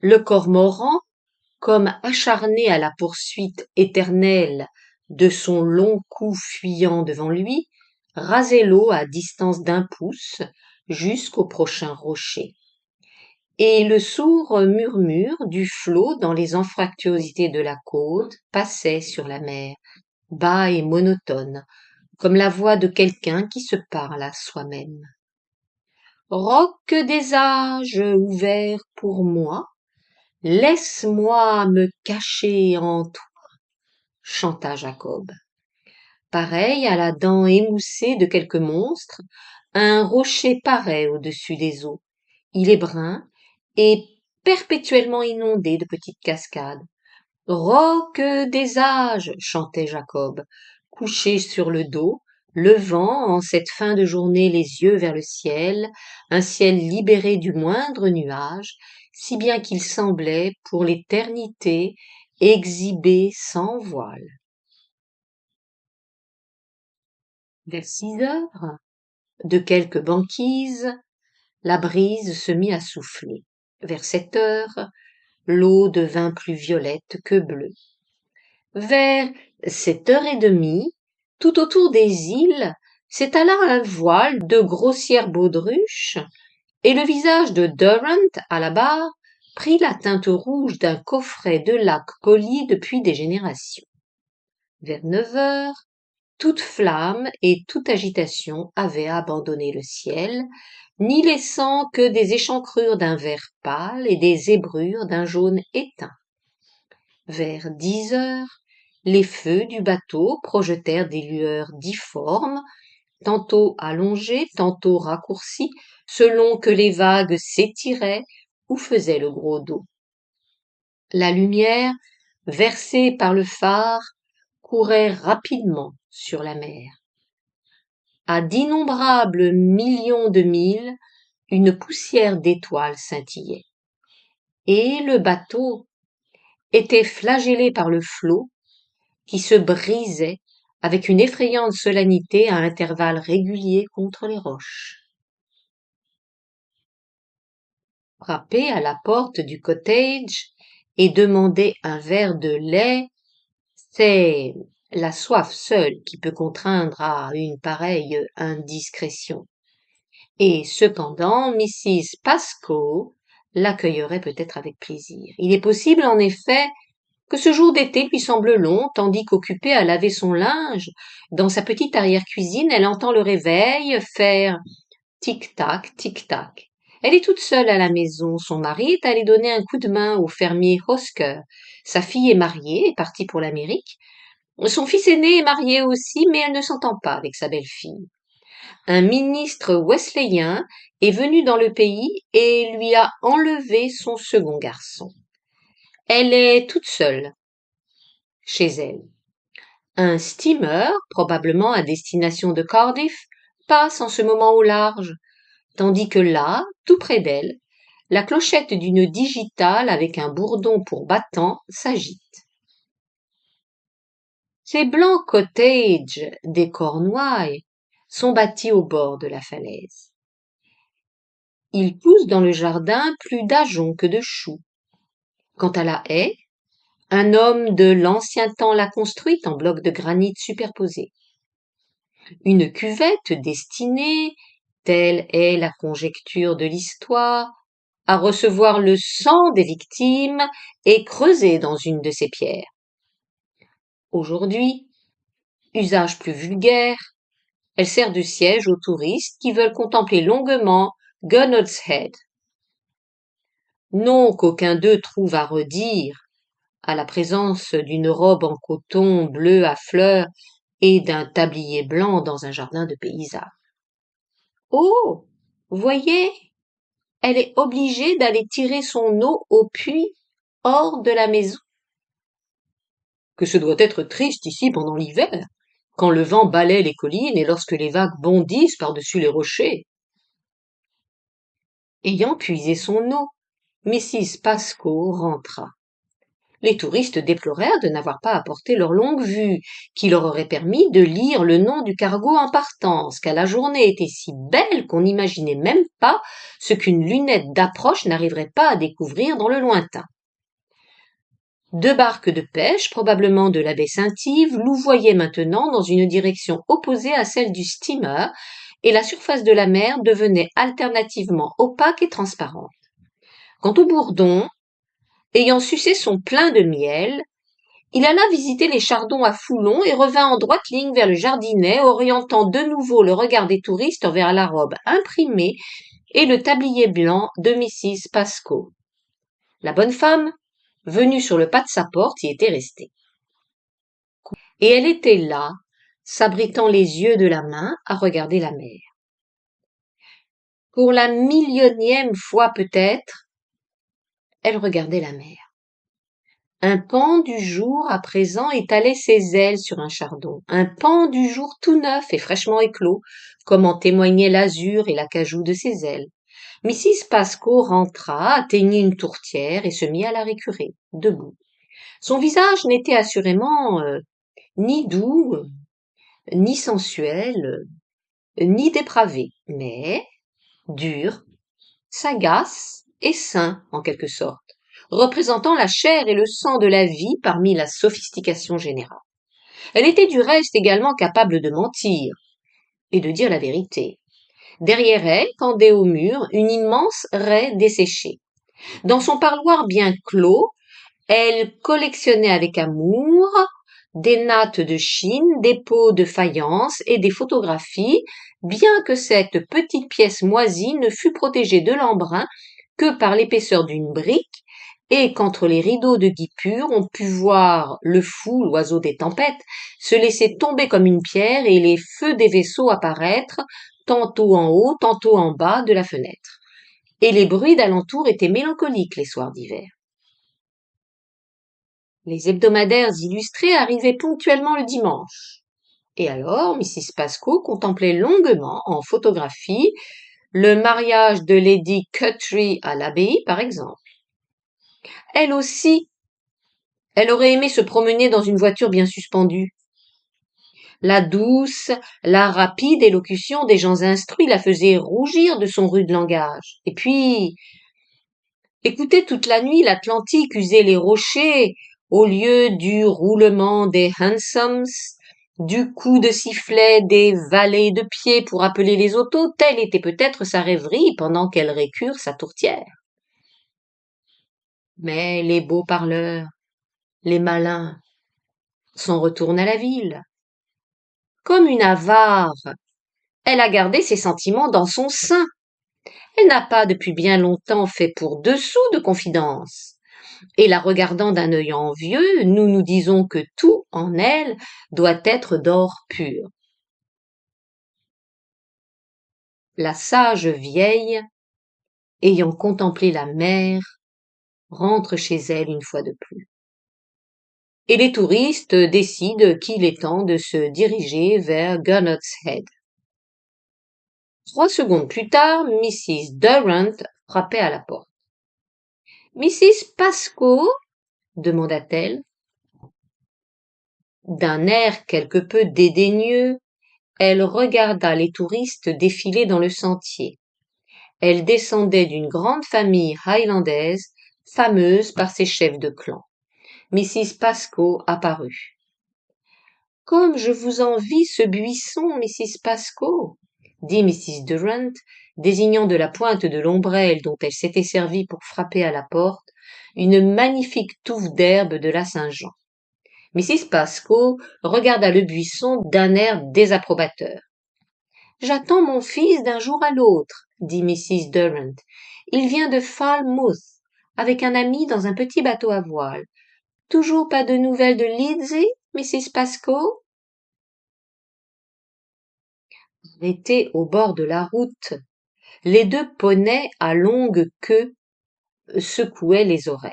Le cormoran, comme acharné à la poursuite éternelle de son long cou fuyant devant lui, rasait l'eau à distance d'1 pouce jusqu'au prochain rocher. Et le sourd murmure du flot dans les anfractuosités de la côte passait sur la mer, bas et monotone, comme la voix de quelqu'un qui se parle à soi-même. Roc des âges ouverts pour moi, laisse-moi me cacher en toi, chanta Jacob. Pareil à la dent émoussée de quelque monstre, un rocher paraît au-dessus des eaux. Il est brun et perpétuellement inondé de petites cascades. Roc des âges, chantait Jacob, couché sur le dos, levant en cette fin de journée les yeux vers le ciel, un ciel libéré du moindre nuage, si bien qu'il semblait, pour l'éternité, exhibé sans voile. Vers 6 heures, de quelque banquise, la brise se mit à souffler. Vers 7 heures, l'eau devint plus violette que bleue. Vers 7 heures et demie, tout autour des îles, s'étala un voile de grossière baudruche, et le visage de Durant, à la barre, prit la teinte rouge d'un coffret de laque poli depuis des générations. Vers 9 heures, toute flamme et toute agitation avaient abandonné le ciel, n'y laissant que des échancrures d'un vert pâle et des zébrures d'un jaune éteint. Vers 10 heures, les feux du bateau projetèrent des lueurs difformes, tantôt allongées, tantôt raccourcies, selon que les vagues s'étiraient ou faisaient le gros dos. La lumière, versée par le phare, courait rapidement sur la mer. À d'innombrables millions de milles, une poussière d'étoiles scintillait. Et le bateau était flagellé par le flot qui se brisait avec une effrayante solennité à intervalles réguliers contre les roches. Frapper à la porte du cottage et demander un verre de lait, c'est la soif seule qui peut contraindre à une pareille indiscrétion. Et cependant, Mrs. Pascoe l'accueillerait peut-être avec plaisir. Il est possible, en effet, que ce jour d'été lui semble long, tandis qu'occupée à laver son linge, dans sa petite arrière-cuisine, elle entend le réveil faire tic-tac, tic-tac. Elle est toute seule à la maison, son mari est allé donner un coup de main au fermier Hosker. Sa fille est mariée, est partie pour l'Amérique. Son fils aîné est marié aussi, mais elle ne s'entend pas avec sa belle-fille. Un ministre wesleyen est venu dans le pays et lui a enlevé son second garçon. Elle est toute seule chez elle. Un steamer, probablement à destination de Cardiff, passe en ce moment au large, tandis que là, tout près d'elle, la clochette d'une digitale avec un bourdon pour battant s'agite. Ces blancs cottages des Cornouailles sont bâtis au bord de la falaise. Ils poussent dans le jardin plus d'ajoncs que de choux. Quant à la haie, un homme de l'ancien temps l'a construite en blocs de granit superposés. Une cuvette destinée, telle est la conjecture de l'histoire, à recevoir le sang des victimes est creusée dans une de ces pierres. Aujourd'hui, usage plus vulgaire, elle sert de siège aux touristes qui veulent contempler longuement Gunnold's Head. Non qu'aucun d'eux trouve à redire à la présence d'une robe en coton bleu à fleurs et d'un tablier blanc dans un jardin de paysage. Oh, voyez, elle est obligée d'aller tirer son eau au puits hors de la maison. Que ce doit être triste ici pendant l'hiver, quand le vent balaie les collines et lorsque les vagues bondissent par-dessus les rochers. Ayant puisé son eau, Mrs. Pascoe rentra. Les touristes déplorèrent de n'avoir pas apporté leur longue vue, qui leur aurait permis de lire le nom du cargo en partance, car la journée était si belle qu'on n'imaginait même pas ce qu'une lunette d'approche n'arriverait pas à découvrir dans le lointain. 2 barques de pêche, probablement de la baie Saint-Yves, louvoyaient maintenant dans une direction opposée à celle du steamer, et la surface de la mer devenait alternativement opaque et transparente. Quant au bourdon, ayant sucé son plein de miel, il alla visiter les chardons à Foulon et revint en droite ligne vers le jardinet, orientant de nouveau le regard des touristes vers la robe imprimée et le tablier blanc de Mrs. Pascoe. La bonne femme, venue sur le pas de sa porte, y était restée. Et elle était là, s'abritant les yeux de la main, à regarder la mer. Pour la millionième fois peut-être, elle regardait la mer. Un pan du jour à présent étalait ses ailes sur un chardon, un pan du jour tout neuf et fraîchement éclos, comme en témoignaient l'azur et l'acajou de ses ailes. Mrs. Pascoe rentra, atteignit une tourtière et se mit à la récurer, debout. Son visage n'était assurément ni doux, ni sensuel, ni dépravé, mais dur, sagace et sain en quelque sorte, représentant la chair et le sang de la vie parmi la sophistication générale. Elle était du reste également capable de mentir et de dire la vérité. Derrière elle pendait au mur une immense raie desséchée. Dans son parloir bien clos, elle collectionnait avec amour des nattes de Chine, des pots de faïence et des photographies, bien que cette petite pièce moisie ne fût protégée de l'embrun que par l'épaisseur d'une brique, et qu'entre les rideaux de guipure on put voir le fou, l'oiseau des tempêtes, se laisser tomber comme une pierre et les feux des vaisseaux apparaître, tantôt en haut, tantôt en bas de la fenêtre. Et les bruits d'alentour étaient mélancoliques les soirs d'hiver. Les hebdomadaires illustrés arrivaient ponctuellement le dimanche. Et alors, Mrs. Pascoe contemplait longuement, en photographie, le mariage de Lady Cuttery à l'abbaye, par exemple. Elle aussi, elle aurait aimé se promener dans une voiture bien suspendue. La douce, la rapide élocution des gens instruits la faisait rougir de son rude langage. Et puis, écouter toute la nuit l'Atlantique user les rochers, au lieu du roulement des hansoms, du coup de sifflet des valets de pied pour appeler les autos, telle était peut-être sa rêverie pendant qu'elle récure sa tourtière. Mais les beaux parleurs, les malins, s'en retournent à la ville. Comme une avare, elle a gardé ses sentiments dans son sein. Elle n'a pas depuis bien longtemps fait pour 2 sous de confidence. Et la regardant d'un œil envieux, nous nous disons que tout en elle doit être d'or pur. La sage vieille, ayant contemplé la mer, rentre chez elle une fois de plus. Et les touristes décident qu'il est temps de se diriger vers Gunnock's Head. 3 secondes plus tard, Mrs. Durrant frappait à la porte. « Mrs. Pascoe ?» demanda-t-elle. D'un air quelque peu dédaigneux, elle regarda les touristes défiler dans le sentier. Elle descendait d'une grande famille highlandaise, fameuse par ses chefs de clan. Mrs. Pascoe apparut. « Comme je vous envie ce buisson, Mrs. Pascoe !» dit Mrs. Durrant, désignant de la pointe de l'ombrelle dont elle s'était servie pour frapper à la porte, une magnifique touffe d'herbe de la Saint-Jean. Mrs. Pascoe regarda le buisson d'un air désapprobateur. « J'attends mon fils d'un jour à l'autre, » dit Mrs. Durrant. « Il vient de Falmouth, avec un ami dans un petit bateau à voile. Toujours pas de nouvelles de Leedsy, Mrs. Pascoe ?» Arrêtés au bord de la route, les 2 poneys à longue queue secouaient les oreilles.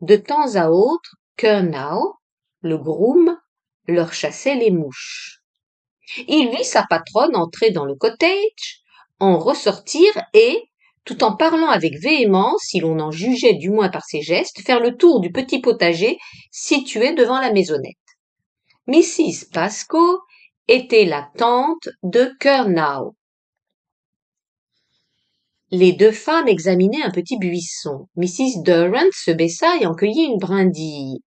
De temps à autre, Curnow, le groom, leur chassait les mouches. Il vit sa patronne entrer dans le cottage, en ressortir et, tout en parlant avec véhémence, si l'on en jugeait du moins par ses gestes, faire le tour du petit potager situé devant la maisonnette. Mrs. Pascoe était la tante de Curnow. Les deux femmes examinaient un petit buisson. Mrs. Durrant se baissa et en cueillit une brindille.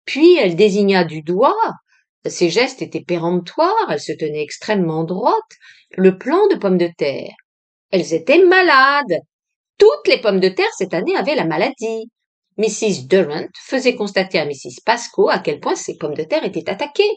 Puis elle désigna du doigt, ses gestes étaient péremptoires, elle se tenait extrêmement droite, le plant de pommes de terre. Elles étaient malades. Toutes les pommes de terre cette année avaient la maladie. Mrs. Durrant faisait constater à Mrs. Pascoe à quel point ces pommes de terre étaient attaquées.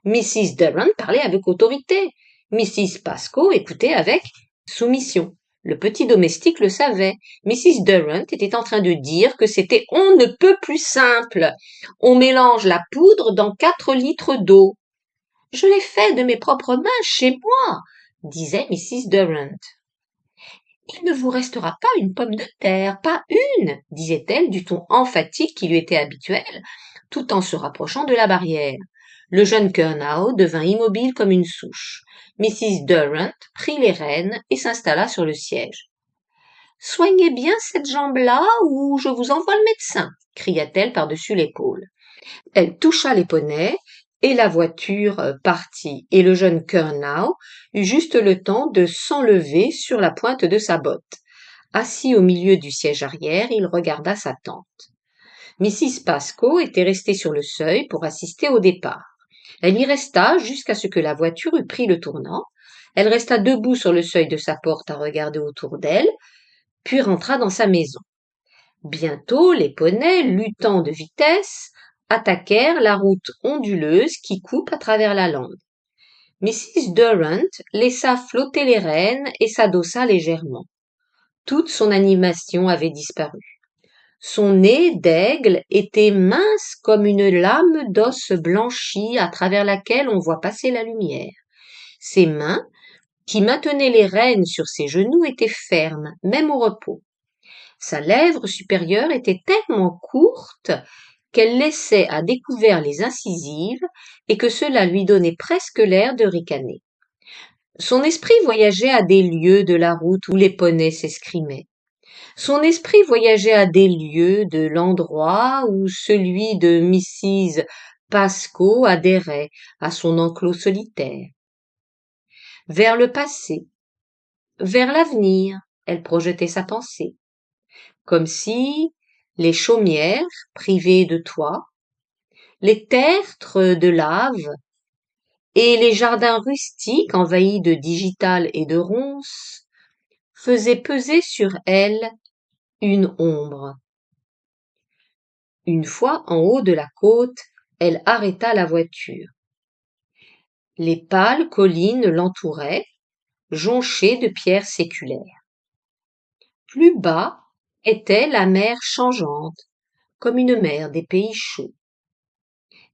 Mrs. Durrant parlait avec autorité. Mrs. Pascoe écoutait avec soumission. Le petit domestique le savait. Mrs. Durrant était en train de dire que c'était on ne peut plus simple. On mélange la poudre dans 4 litres d'eau. Je l'ai fait de mes propres mains chez moi, disait Mrs. Durrant. Il ne vous restera pas une pomme de terre, pas une, disait-elle du ton emphatique qui lui était habituel, tout en se rapprochant de la barrière. Le jeune Curnow devint immobile comme une souche. Mrs. Durrant prit les rênes et s'installa sur le siège. « Soignez bien cette jambe-là ou je vous envoie le médecin » cria-t-elle par-dessus l'épaule. Elle toucha les poneys et la voiture partit, et le jeune Curnow eut juste le temps de s'enlever sur la pointe de sa botte. Assis au milieu du siège arrière, il regarda sa tante. Mrs. Pascoe était restée sur le seuil pour assister au départ. Elle y resta jusqu'à ce que la voiture eût pris le tournant. Elle resta debout sur le seuil de sa porte à regarder autour d'elle, puis rentra dans sa maison. Bientôt, les poneys, luttant de vitesse, attaquèrent la route onduleuse qui coupe à travers la lande. Mrs. Durrant laissa flotter les rênes et s'adossa légèrement. Toute son animation avait disparu. Son nez d'aigle était mince comme une lame d'os blanchi à travers laquelle on voit passer la lumière. Ses mains, qui maintenaient les rênes sur ses genoux, étaient fermes, même au repos. Sa lèvre supérieure était tellement courte qu'elle laissait à découvert les incisives et que cela lui donnait presque l'air de ricaner. Son esprit voyageait à des lieues de la route où les poneys s'escrimaient. Son esprit voyageait à des lieues de l'endroit où celui de Mrs. Pascoe adhérait à son enclos solitaire. Vers le passé, vers l'avenir, elle projetait sa pensée, comme si les chaumières privées de toit, les tertres de lave et les jardins rustiques envahis de digitales et de ronces faisaient peser sur elle une ombre. Une fois en haut de la côte, elle arrêta la voiture. Les pâles collines l'entouraient, jonchées de pierres séculaires. Plus bas était la mer changeante, comme une mer des pays chauds.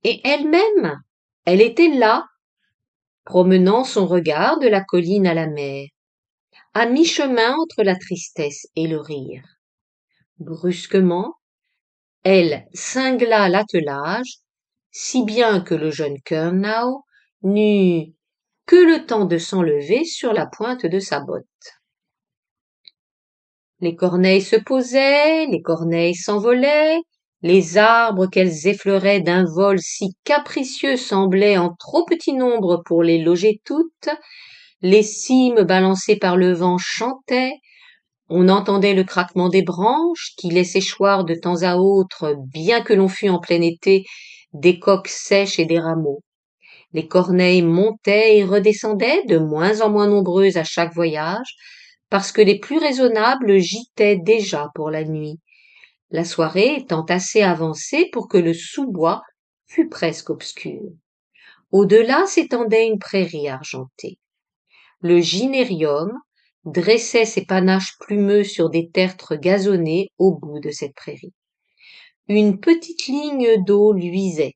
Et elle-même, elle était là, promenant son regard de la colline à la mer, à mi-chemin entre la tristesse et le rire. Brusquement, elle cingla l'attelage, si bien que le jeune Curnow n'eut que le temps de s'enlever sur la pointe de sa botte. Les corneilles se posaient, les corneilles s'envolaient, les arbres qu'elles effleuraient d'un vol si capricieux semblaient en trop petit nombre pour les loger toutes, les cimes balancées par le vent chantaient, on entendait le craquement des branches qui laissaient choir de temps à autre, bien que l'on fût en plein été, des coques sèches et des rameaux. Les corneilles montaient et redescendaient, de moins en moins nombreuses à chaque voyage, parce que les plus raisonnables gîtaient déjà pour la nuit, la soirée étant assez avancée pour que le sous-bois fût presque obscur. Au-delà s'étendait une prairie argentée. Le gynérium dressait ses panaches plumeux sur des tertres gazonnés au bout de cette prairie. Une petite ligne d'eau luisait.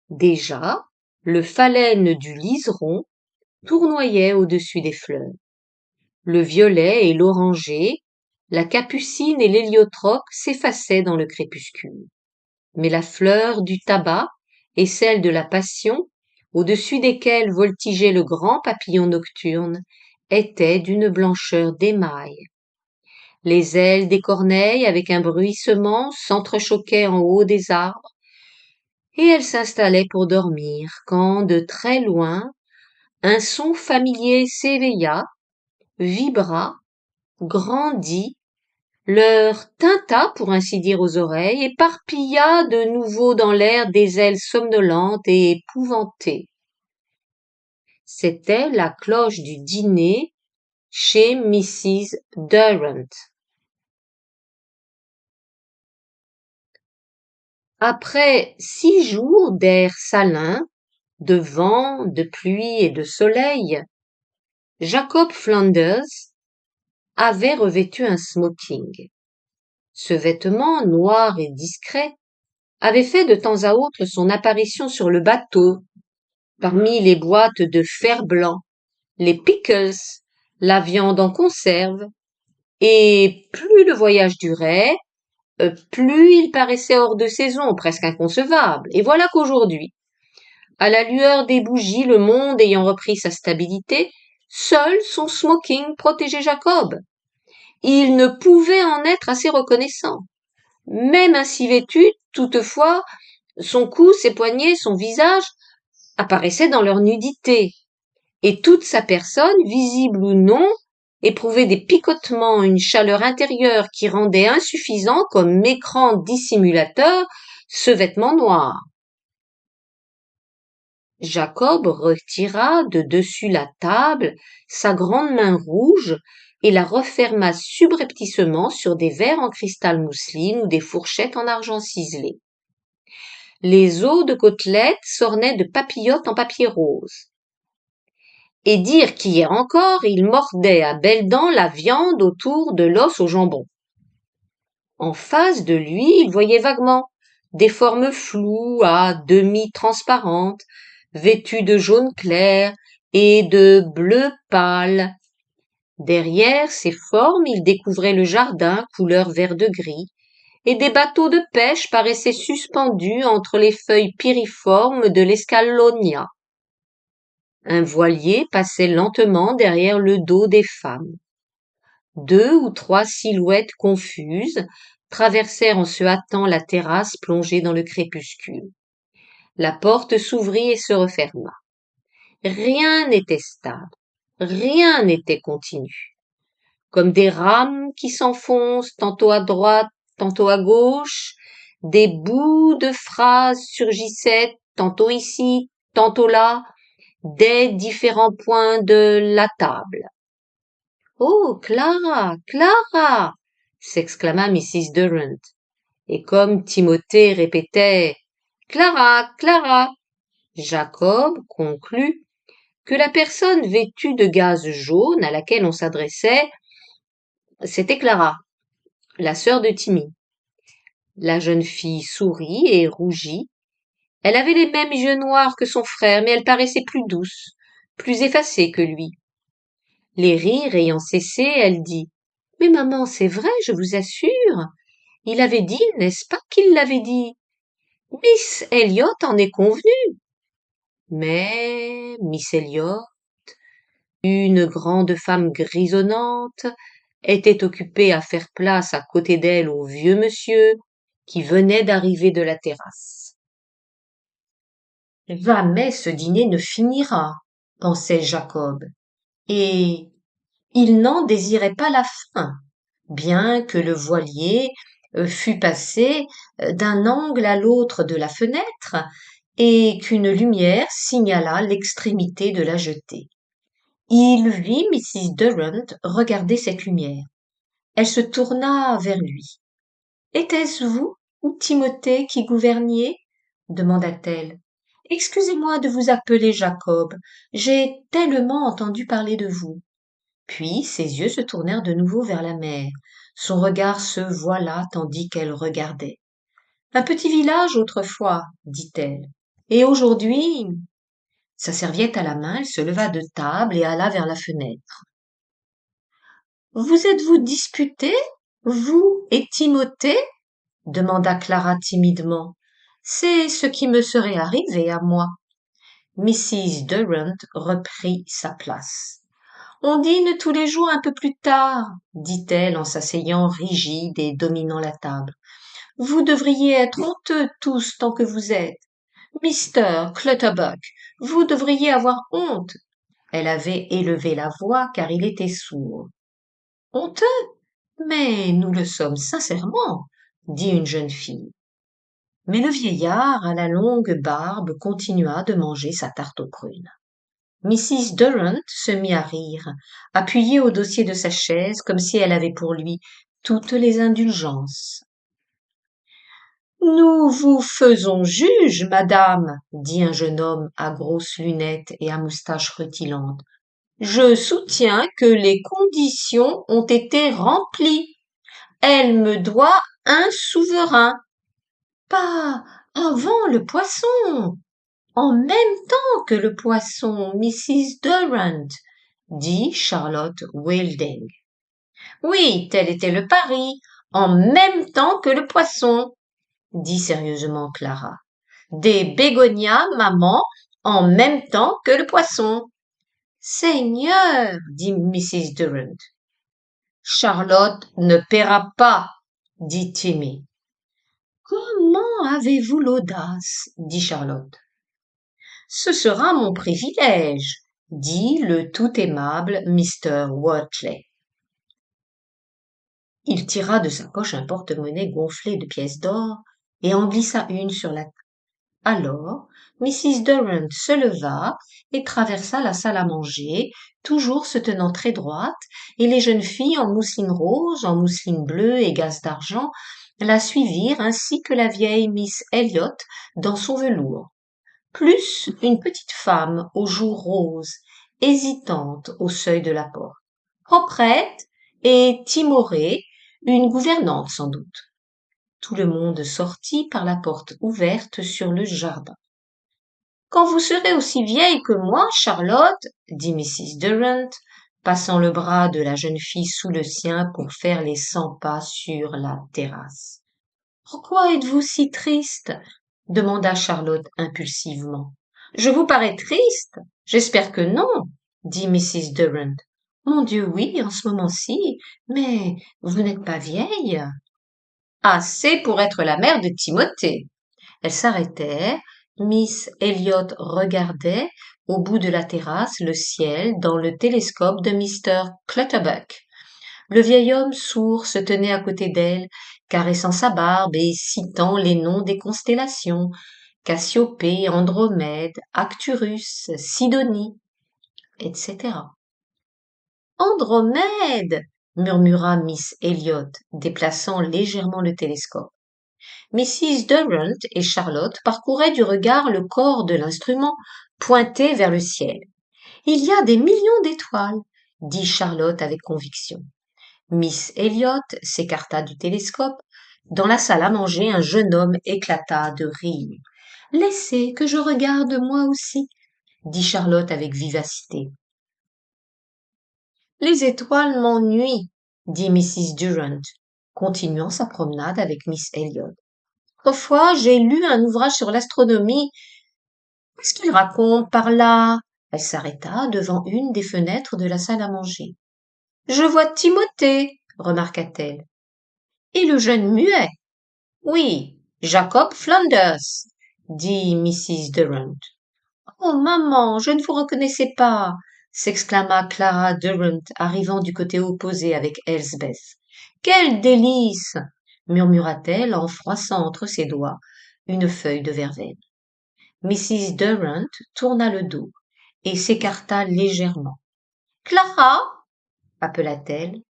Déjà, le phalène du liseron tournoyait au-dessus des fleurs. Le violet et l'oranger, la capucine et l'héliotrope s'effaçaient dans le crépuscule. Mais la fleur du tabac et celle de la passion, au-dessus desquelles voltigeait le grand papillon nocturne, étaient d'une blancheur d'émail. Les ailes des corneilles, avec un bruissement, s'entrechoquaient en haut des arbres, et elle s'installait pour dormir, quand, de très loin, un son familier s'éveilla, vibra, grandit, leur tinta, pour ainsi dire, aux oreilles, éparpilla de nouveau dans l'air des ailes somnolentes et épouvantées. C'était la cloche du dîner chez Mrs. Durrant. Après 6 jours d'air salin, de vent, de pluie et de soleil, Jacob Flanders avait revêtu un smoking. Ce vêtement, noir et discret, avait fait de temps à autre son apparition sur le bateau, parmi les boîtes de fer-blanc, les pickles, la viande en conserve, et plus le voyage durait, plus il paraissait hors de saison, presque inconcevable. Et voilà qu'aujourd'hui, à la lueur des bougies, le monde ayant repris sa stabilité, seul son smoking protégeait Jacob. Il ne pouvait en être assez reconnaissant. Même ainsi vêtu, toutefois, son cou, ses poignets, son visage apparaissaient dans leur nudité, et toute sa personne, visible ou non, éprouvait des picotements, une chaleur intérieure qui rendait insuffisant comme écran dissimulateur ce vêtement noir. Jacob retira de dessus la table sa grande main rouge et la referma subrepticement sur des verres en cristal mousseline ou des fourchettes en argent ciselé. Les os de côtelettes s'ornaient de papillotes en papier rose. Et dire qu'hier encore il mordait à belles dents la viande autour de l'os au jambon. En face de lui, il voyait vaguement des formes floues à demi transparentes, vêtues de jaune clair et de bleu pâle. Derrière ces formes, il découvrait le jardin couleur vert de gris, et des bateaux de pêche paraissaient suspendus entre les feuilles piriformes de l'escalonia. Un voilier passait lentement derrière le dos des femmes. 2 ou 3 silhouettes confuses traversèrent en se hâtant la terrasse plongée dans le crépuscule. La porte s'ouvrit et se referma. Rien n'était stable, rien n'était continu. Comme des rames qui s'enfoncent tantôt à droite, tantôt à gauche, des bouts de phrases surgissaient tantôt ici, tantôt là, des différents points de la table. Oh, Clara, Clara! S'exclama Mrs. Durrant. Et comme Timothée répétait Clara, Clara, Jacob conclut que la personne vêtue de gaze jaune à laquelle on s'adressait, c'était Clara, la sœur de Timmy. La jeune fille sourit et rougit. Elle avait les mêmes yeux noirs que son frère, mais elle paraissait plus douce, plus effacée que lui. Les rires ayant cessé, elle dit « Mais maman, c'est vrai, je vous assure. Il avait dit, n'est-ce pas qu'il l'avait dit? Miss Elliot en est convenue. » Mais Miss Elliot, une grande femme grisonnante, était occupée à faire place à côté d'elle au vieux monsieur qui venait d'arriver de la terrasse. Jamais ce dîner ne finira, pensait Jacob, et il n'en désirait pas la fin, bien que le voilier fût passé d'un angle à l'autre de la fenêtre et qu'une lumière signalât l'extrémité de la jetée. Il vit Mrs. Durrant regarder cette lumière. Elle se tourna vers lui. « Était-ce vous ou Timothée qui gouverniez ?» demanda-t-elle. « Excusez-moi de vous appeler Jacob, j'ai tellement entendu parler de vous. » Puis ses yeux se tournèrent de nouveau vers la mer. Son regard se voila tandis qu'elle regardait. « Un petit village autrefois, dit-elle. Et aujourd'hui… » Sa serviette à la main, elle se leva de table et alla vers la fenêtre. « Vous êtes-vous disputés, vous et Timothée ?» demanda Clara timidement. « C'est ce qui me serait arrivé à moi. » Mrs. Durrant reprit sa place. On dîne tous les jours un peu plus tard, dit-elle en s'asseyant rigide et dominant la table. Vous devriez être honteux tous tant que vous êtes. Mister Clutterbuck, vous devriez avoir honte. Elle avait élevé la voix car il était sourd. Honteux? Mais nous le sommes sincèrement, dit une jeune fille. Mais le vieillard à la longue barbe continua de manger sa tarte aux prunes. Mrs. Durant se mit à rire, appuyée au dossier de sa chaise comme si elle avait pour lui toutes les indulgences. Nous vous faisons juge, madame, dit un jeune homme à grosses lunettes et à moustache rutilante. Je soutiens que les conditions ont été remplies. Elle me doit un souverain. Pas avant le poisson. En même temps que le poisson, Mrs. Durant, dit Charlotte Wilding. Oui, tel était le pari. En même temps que le poisson, dit sérieusement Clara. Des bégonias, maman, en même temps que le poisson. Seigneur, dit Mrs. Durant. Charlotte ne paiera pas, dit Timmy. Comment avez-vous l'audace, dit Charlotte. Ce sera mon privilège, dit le tout aimable Mr. Wortley. Il tira de sa poche un porte-monnaie gonflé de pièces d'or et en glissa une sur la table. Alors, Mrs. Durant se leva et traversa la salle à manger, toujours se tenant très droite, et les jeunes filles en mousseline rose, en mousseline bleue et gaze d'argent la suivirent ainsi que la vieille Miss Elliot dans son velours, plus une petite femme aux joues roses, hésitante au seuil de la porte, proprette et timorée, une gouvernante sans doute. Tout le monde sortit par la porte ouverte sur le jardin. Quand vous serez aussi vieille que moi, Charlotte, dit Mrs. Durant, passant le bras de la jeune fille sous le sien pour faire les 100 pas sur la terrasse. Pourquoi êtes-vous si triste? Demanda Charlotte impulsivement. Je vous parais triste? J'espère que non, dit Mrs. Durant. Mon Dieu, oui, en ce moment-ci, mais vous n'êtes pas vieille. Assez pour être la mère de Timothée. Elle s'arrêtait, Miss Elliot regardait, au bout de la terrasse, le ciel dans le télescope de Mr. Clutterbuck. Le vieil homme sourd se tenait à côté d'elle, caressant sa barbe et citant les noms des constellations, Cassiopée, Andromède, Arcturus, Sidonie, etc. Andromède, murmura Miss Elliot, déplaçant légèrement le télescope. Mrs. Durant et Charlotte parcouraient du regard le corps de l'instrument, pointé vers le ciel. Il y a des millions d'étoiles, dit Charlotte avec conviction. Miss Elliot s'écarta du télescope. Dans la salle à manger, un jeune homme éclata de rire. Laissez que je regarde moi aussi, dit Charlotte avec vivacité. Les étoiles m'ennuient, dit Mrs. Durant, continuant sa promenade avec Miss Elliot. Autrefois, j'ai lu un ouvrage sur l'astronomie. Qu'est-ce qu'il raconte par là? Elle s'arrêta devant une des fenêtres de la salle à manger. Je vois Timothée, remarqua-t-elle. Et le jeune muet? Oui, Jacob Flanders, dit Mrs. Durant. Oh, maman, je ne vous reconnaissais pas, s'exclama Clara Durant, arrivant du côté opposé avec Elsbeth. Quel délice! Murmura-t-elle en froissant entre ses doigts une feuille de verveine. Mrs. Durant tourna le dos et s'écarta légèrement. Clara, appela-t-elle.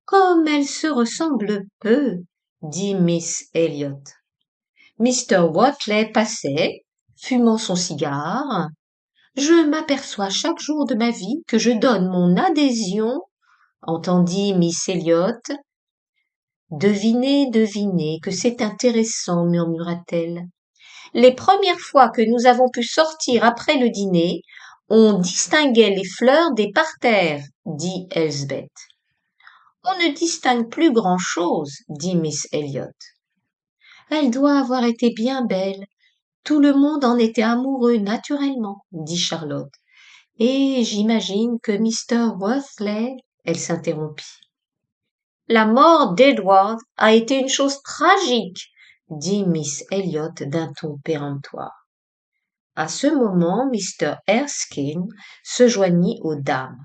Comme elles se ressemblent peu, dit Miss Elliot. Mr. Wortley passait, fumant son cigare. Je m'aperçois chaque jour de ma vie que je donne mon adhésion, entendit Miss Elliot. Devinez, devinez, que c'est intéressant, murmura-t-elle. Les premières fois que nous avons pu sortir après le dîner, on distinguait les fleurs des parterres, dit Elsbeth. On ne distingue plus grand-chose, dit Miss Elliot. Elle doit avoir été bien belle. Tout le monde en était amoureux naturellement, dit Charlotte. Et j'imagine que Mr. Wortley, elle s'interrompit. La mort d'Edward a été une chose tragique, dit Miss Elliot d'un ton péremptoire. À ce moment, Mr. Erskine se joignit aux dames.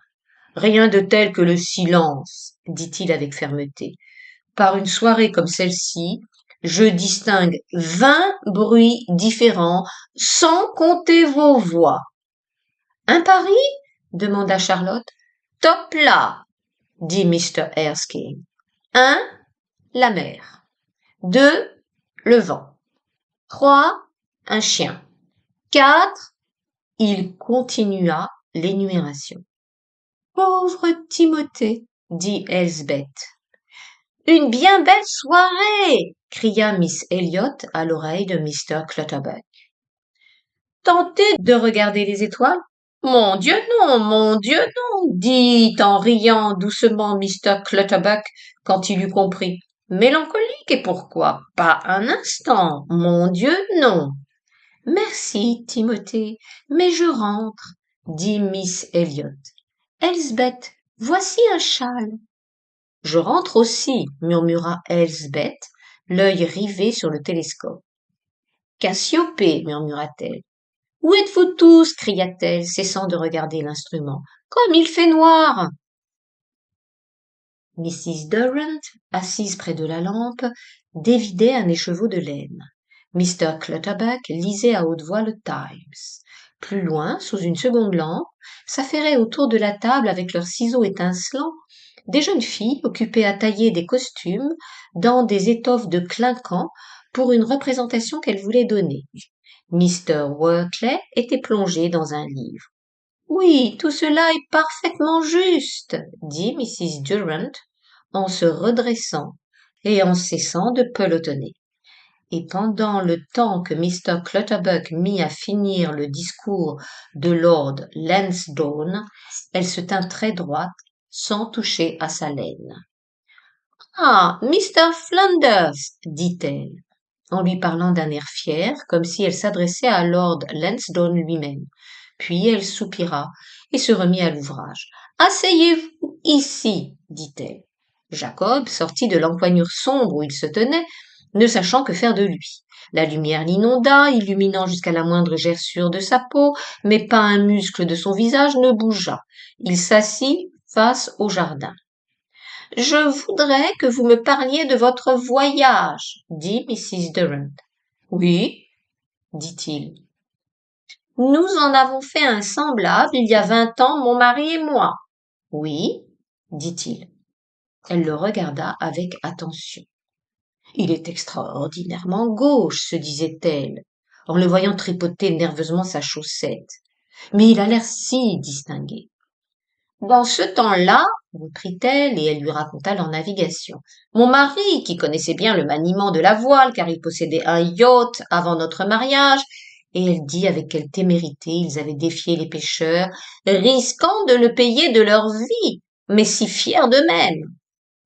Rien de tel que le silence, dit-il avec fermeté. Par une soirée comme celle-ci, je distingue 20 bruits différents, sans compter vos voix. Un pari? Demanda Charlotte. Top là, dit Mr. Erskine. 1. La mer. 2. Le vent. 3. Un chien. 4. Il continua l'énumération. Pauvre Timothée, dit Elsbeth. Une bien belle soirée, cria Miss Elliot à l'oreille de Mr. Clutterbuck. Tentez de regarder les étoiles? Mon Dieu non, dit en riant doucement Mr. Clutterbuck quand il eut compris. Mélancolique et pourquoi? Pas un instant, mon Dieu non. Merci, Timothée, mais je rentre, dit Miss Elliot. Elsbeth, voici un châle. Je rentre aussi, murmura Elsbeth, l'œil rivé sur le télescope. Cassiopée, murmura-t-elle. Où êtes-vous tous? Cria-t-elle, cessant de regarder l'instrument. Comme il fait noir! Mrs. Durant, assise près de la lampe, dévidait un écheveau de laine. Mr. Clutterbuck lisait à haute voix le Times. Plus loin, sous une seconde lampe, s'affairaient autour de la table avec leurs ciseaux étincelants des jeunes filles occupées à tailler des costumes dans des étoffes de clinquant pour une représentation qu'elles voulaient donner. Mr. Wortley était plongé dans un livre. Oui, tout cela est parfaitement juste, dit Mrs. Durant en se redressant et en cessant de pelotonner. Et pendant le temps que Mr. Clutterbuck mit à finir le discours de Lord Lansdowne, elle se tint très droite, sans toucher à sa laine. Ah, Mr. Flanders, dit-elle, en lui parlant d'un air fier, comme si elle s'adressait à Lord Lansdowne lui-même. Puis elle soupira et se remit à l'ouvrage. Asseyez-vous ici, dit-elle. Jacob sortit de l'encoignure sombre où il se tenait, ne sachant que faire de lui. La lumière l'inonda, illuminant jusqu'à la moindre gerçure de sa peau, mais pas un muscle de son visage ne bougea. Il s'assit face au jardin. « Je voudrais que vous me parliez de votre voyage, dit Mrs. Durant. Oui, dit-il. Nous en avons fait un semblable il y a 20 ans, mon mari et moi. Oui, dit-il. Elle le regarda avec attention. Il est extraordinairement gauche, se disait-elle, en le voyant tripoter nerveusement sa chaussette. Mais il a l'air si distingué. Dans ce temps-là, reprit-elle, et elle lui raconta leur navigation. Mon mari, qui connaissait bien le maniement de la voile, car il possédait un yacht avant notre mariage, et elle dit avec quelle témérité ils avaient défié les pêcheurs, risquant de le payer de leur vie, mais si fiers d'eux-mêmes.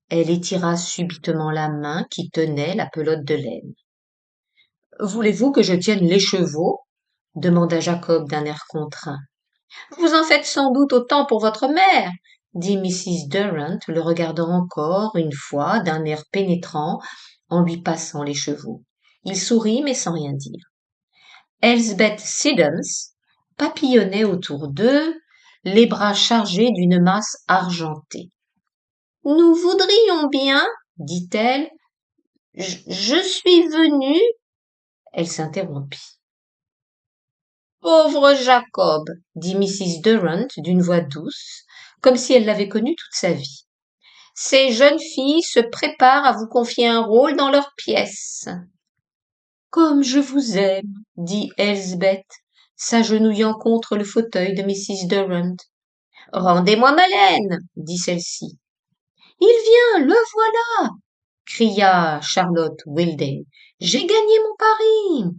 Elle étira subitement la main qui tenait la pelote de laine. Voulez-vous que je tienne l'écheveau? Demanda Jacob d'un air contraint. Vous en faites sans doute autant pour votre mère, dit Mrs. Durant, le regardant encore une fois d'un air pénétrant en lui passant les chevaux. Il sourit mais sans rien dire. Elsbeth Siddons papillonnait autour d'eux, les bras chargés d'une masse argentée. Nous voudrions bien, dit-elle. Je suis venue. Elle s'interrompit. Pauvre Jacob, dit Mrs. Durant d'une voix douce, comme si elle l'avait connu toute sa vie. Ces jeunes filles se préparent à vous confier un rôle dans leur pièce. Comme je vous aime, dit Elsbeth, s'agenouillant contre le fauteuil de Mrs. Durant. Rendez-moi ma laine, dit celle-ci. Il vient, le voilà, cria Charlotte Wilden. J'ai gagné mon pari.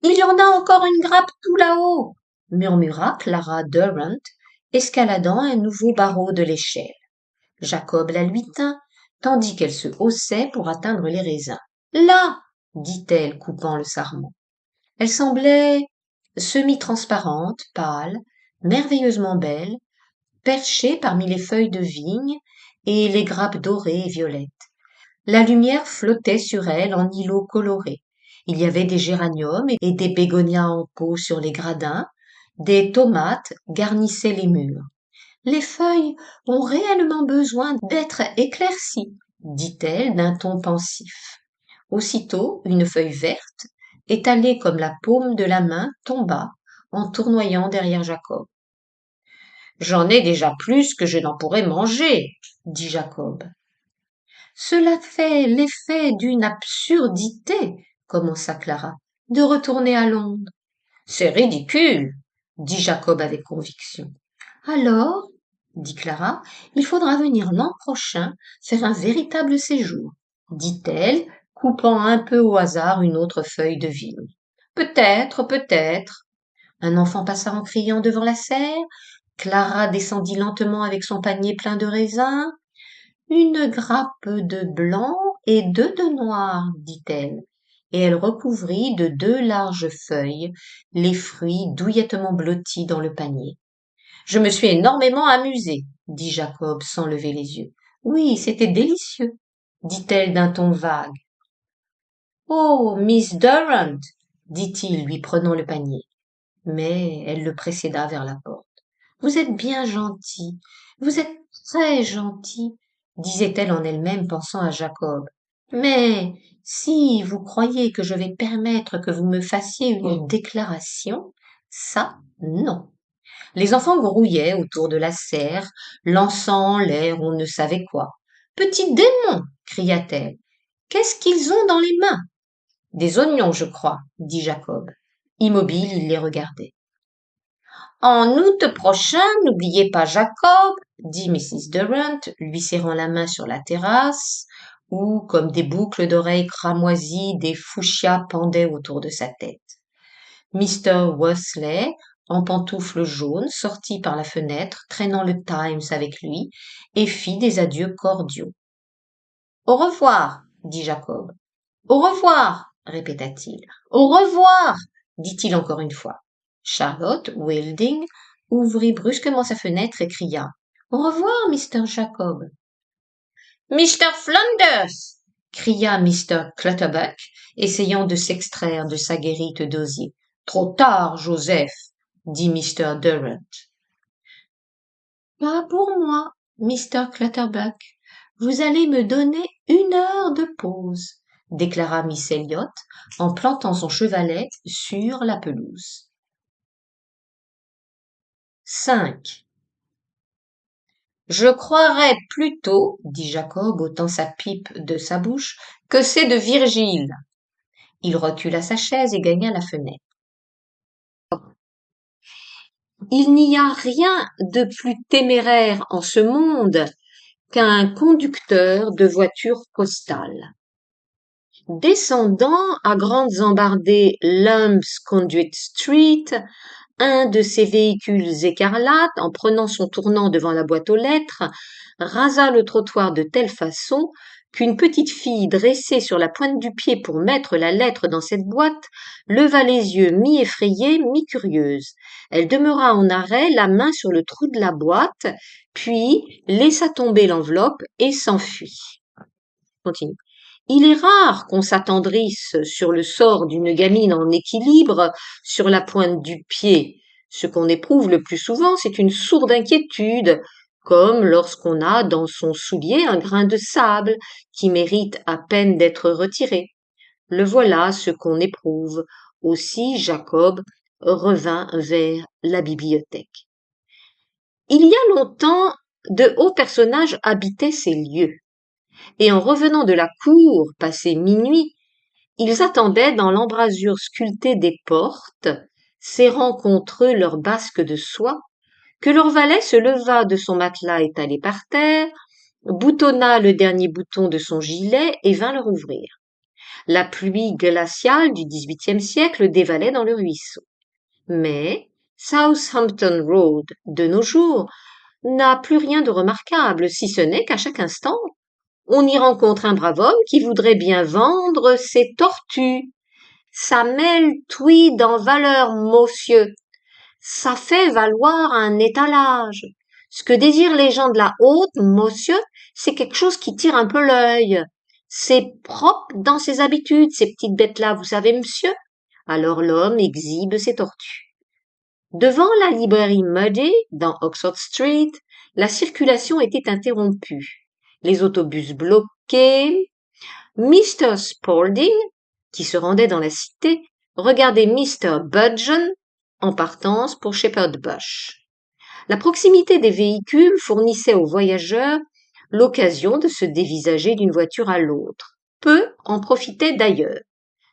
Il y en a encore une grappe tout là-haut, murmura Clara Durant, escaladant un nouveau barreau de l'échelle. Jacob la lui tint, tandis qu'elle se haussait pour atteindre les raisins. Là, dit-elle, coupant le sarment. Elle semblait semi-transparente, pâle, merveilleusement belle, perchée parmi les feuilles de vigne et les grappes dorées et violettes. La lumière flottait sur elle en îlots colorés. Il y avait des géraniums et des bégonias en pot sur les gradins, des tomates garnissaient les murs. Les feuilles ont réellement besoin d'être éclaircies, dit-elle d'un ton pensif. Aussitôt, une feuille verte, étalée comme la paume de la main, tomba, en tournoyant derrière Jacob. J'en ai déjà plus que je n'en pourrais manger, dit Jacob. Cela fait l'effet d'une absurdité, commença Clara, de retourner à Londres. C'est ridicule, dit Jacob avec conviction. Alors, dit Clara, il faudra venir l'an prochain faire un véritable séjour, dit-elle, coupant un peu au hasard une autre feuille de vigne. Peut-être, peut-être. Un enfant passa en criant devant la serre. Clara descendit lentement avec son panier plein de raisins. Une grappe de blanc et deux de noir, dit-elle, et elle recouvrit de deux larges feuilles les fruits douillettement blottis dans le panier. Je me suis énormément amusée, dit Jacob sans lever les yeux. Oui, c'était délicieux, dit-elle d'un ton vague. Oh, Miss Durant, dit-il, lui prenant le panier. Mais elle le précéda vers la porte. Vous êtes bien gentil, vous êtes très gentil, disait-elle en elle-même pensant à Jacob. Mais si vous croyez que je vais permettre que vous me fassiez une déclaration, ça, non. Les enfants grouillaient autour de la serre, lançant en l'air on ne savait quoi. Petit démon, cria-t-elle. Qu'est-ce qu'ils ont dans les mains? Des oignons, je crois, dit Jacob. Immobile, il les regardait. En août prochain, n'oubliez pas Jacob, dit Mrs. Durant, lui serrant la main sur la terrasse, où, comme des boucles d'oreilles cramoisies, des fuchsias pendaient autour de sa tête. Mr. Worsley, en pantoufles jaunes, sortit par la fenêtre, traînant le Times avec lui, et fit des adieux cordiaux. Au revoir, dit Jacob. Au revoir, répéta-t-il. Au revoir, dit-il encore une fois. Charlotte Wilding ouvrit brusquement sa fenêtre et cria. Au revoir, Mr. Jacob. Mr. Flanders, cria Mr. Clutterbuck, essayant de s'extraire de sa guérite d'osier. Trop tard, Joseph, dit Mr. Durant. Pas pour moi, Mr. Clutterbuck. Vous allez me donner 1 heure de pause, déclara Miss Elliot en plantant son chevalet sur la pelouse. 5. Je croirais plutôt, dit Jacob, ôtant sa pipe de sa bouche, que c'est de Virgile. Il recula sa chaise et gagna la fenêtre. Il n'y a rien de plus téméraire en ce monde qu'un conducteur de voiture postale. Descendant à grandes embardées Lamb's Conduit Street, un de ces véhicules écarlates, en prenant son tournant devant la boîte aux lettres, rasa le trottoir de telle façon qu'une petite fille dressée sur la pointe du pied pour mettre la lettre dans cette boîte leva les yeux mi-effrayée, mi-curieuse. Elle demeura en arrêt, la main sur le trou de la boîte, puis laissa tomber l'enveloppe et s'enfuit. Continue. Il est rare qu'on s'attendrisse sur le sort d'une gamine en équilibre sur la pointe du pied. Ce qu'on éprouve le plus souvent, c'est une sourde inquiétude, comme lorsqu'on a dans son soulier un grain de sable qui mérite à peine d'être retiré. Le voilà ce qu'on éprouve. Aussi Jacob revint vers la bibliothèque. Il y a longtemps, de hauts personnages habitaient ces lieux. Et en revenant de la cour, passé minuit, ils attendaient dans l'embrasure sculptée des portes, serrant contre eux leurs basques de soie, que leur valet se leva de son matelas étalé par terre, boutonna le dernier bouton de son gilet et vint leur ouvrir. La pluie glaciale du XVIIIe siècle dévalait dans le ruisseau. Mais Southampton Road, de nos jours, n'a plus rien de remarquable, si ce n'est qu'à chaque instant, on y rencontre un brave homme qui voudrait bien vendre ses tortues. Ça mêle tweed en valeur, monsieur. Ça fait valoir un étalage. Ce que désirent les gens de la haute, monsieur, c'est quelque chose qui tire un peu l'œil. C'est propre dans ses habitudes, ces petites bêtes-là, vous savez, monsieur. Alors l'homme exhibe ses tortues. Devant la librairie Muddy, dans Oxford Street, la circulation était interrompue. Les autobus bloqués. Mr. Spalding, qui se rendait dans la cité, regardait Mr. Budgeon en partance pour Shepherd Bush. La proximité des véhicules fournissait aux voyageurs l'occasion de se dévisager d'une voiture à l'autre. Peu en profitaient d'ailleurs.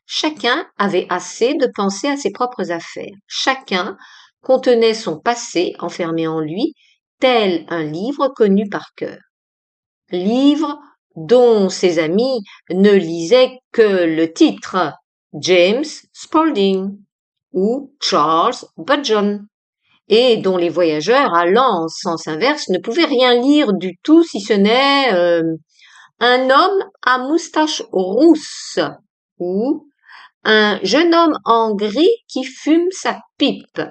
Chacun avait assez de penser à ses propres affaires. Chacun contenait son passé enfermé en lui, tel un livre connu par cœur. Livre dont ses amis ne lisaient que le titre James Spalding ou Charles Budgeon, et dont les voyageurs allant en sens inverse ne pouvaient rien lire du tout si ce n'est un homme à moustache rousse ou un jeune homme en gris qui fume sa pipe.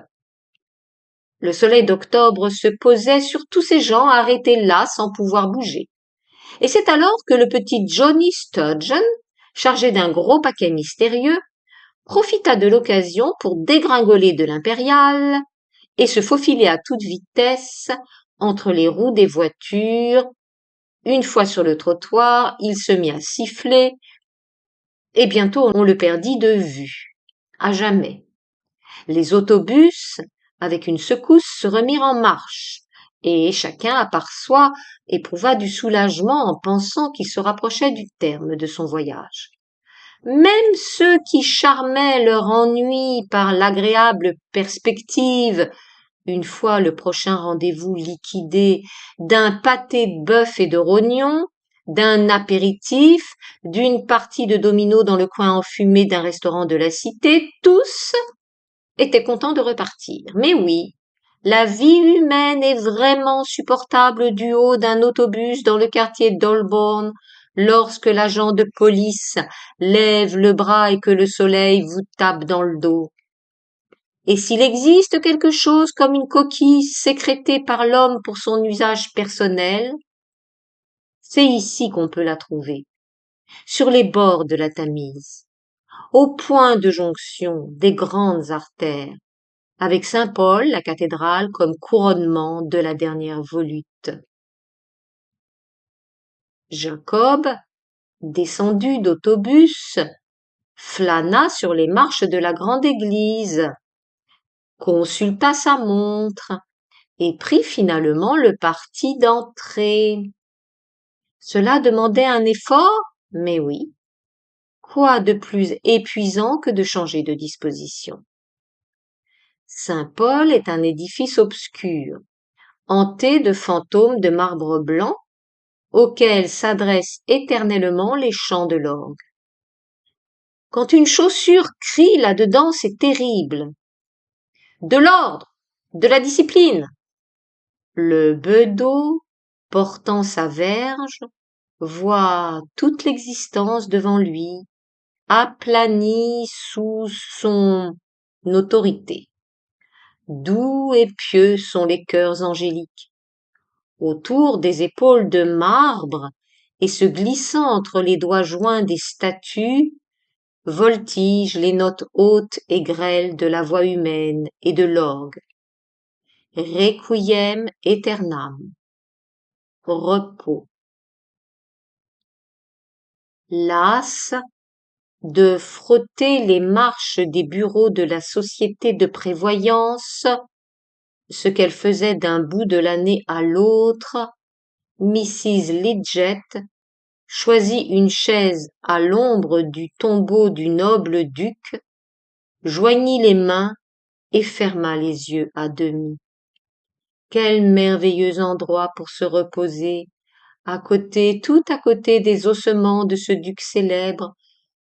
Le soleil d'octobre se posait sur tous ces gens arrêtés là sans pouvoir bouger. Et c'est alors que le petit Johnny Sturgeon, chargé d'un gros paquet mystérieux, profita de l'occasion pour dégringoler de l'impériale et se faufiler à toute vitesse entre les roues des voitures. Une fois sur le trottoir, il se mit à siffler, et bientôt on le perdit de vue, à jamais. Les autobus, avec une secousse, se remirent en marche, et chacun, à part soi, éprouva du soulagement en pensant qu'il se rapprochait du terme de son voyage. Même ceux qui charmaient leur ennui par l'agréable perspective, une fois le prochain rendez-vous liquidé, d'un pâté de bœuf et de rognons, d'un apéritif, d'une partie de domino dans le coin enfumé d'un restaurant de la cité, tous étaient contents de repartir. Mais oui, la vie humaine est vraiment supportable du haut d'un autobus dans le quartier d'Holborn lorsque l'agent de police lève le bras et que le soleil vous tape dans le dos. Et s'il existe quelque chose comme une coquille sécrétée par l'homme pour son usage personnel, c'est ici qu'on peut la trouver, sur les bords de la Tamise, au point de jonction des grandes artères, avec Saint-Paul, la cathédrale, comme couronnement de la dernière volute. Jacob, descendu d'autobus, flâna sur les marches de la grande église, consulta sa montre et prit finalement le parti d'entrer. Cela demandait un effort, mais oui. Quoi de plus épuisant que de changer de disposition? Saint-Paul est un édifice obscur, hanté de fantômes de marbre blanc, auxquels s'adressent éternellement les chants de l'orgue. Quand une chaussure crie là-dedans, c'est terrible. De l'ordre, de la discipline. Le bedeau, portant sa verge, voit toute l'existence devant lui, aplanie sous son autorité. Doux et pieux sont les cœurs angéliques. Autour des épaules de marbre et se glissant entre les doigts joints des statues, voltigent les notes hautes et grêles de la voix humaine et de l'orgue. Requiem aeternam. Repos. Las de frotter les marches des bureaux de la société de prévoyance, ce qu'elle faisait d'un bout de l'année à l'autre, Mrs. Lidgett choisit une chaise à l'ombre du tombeau du noble duc, joignit les mains et ferma les yeux à demi. Quel merveilleux endroit pour se reposer, tout à côté des ossements de ce duc célèbre,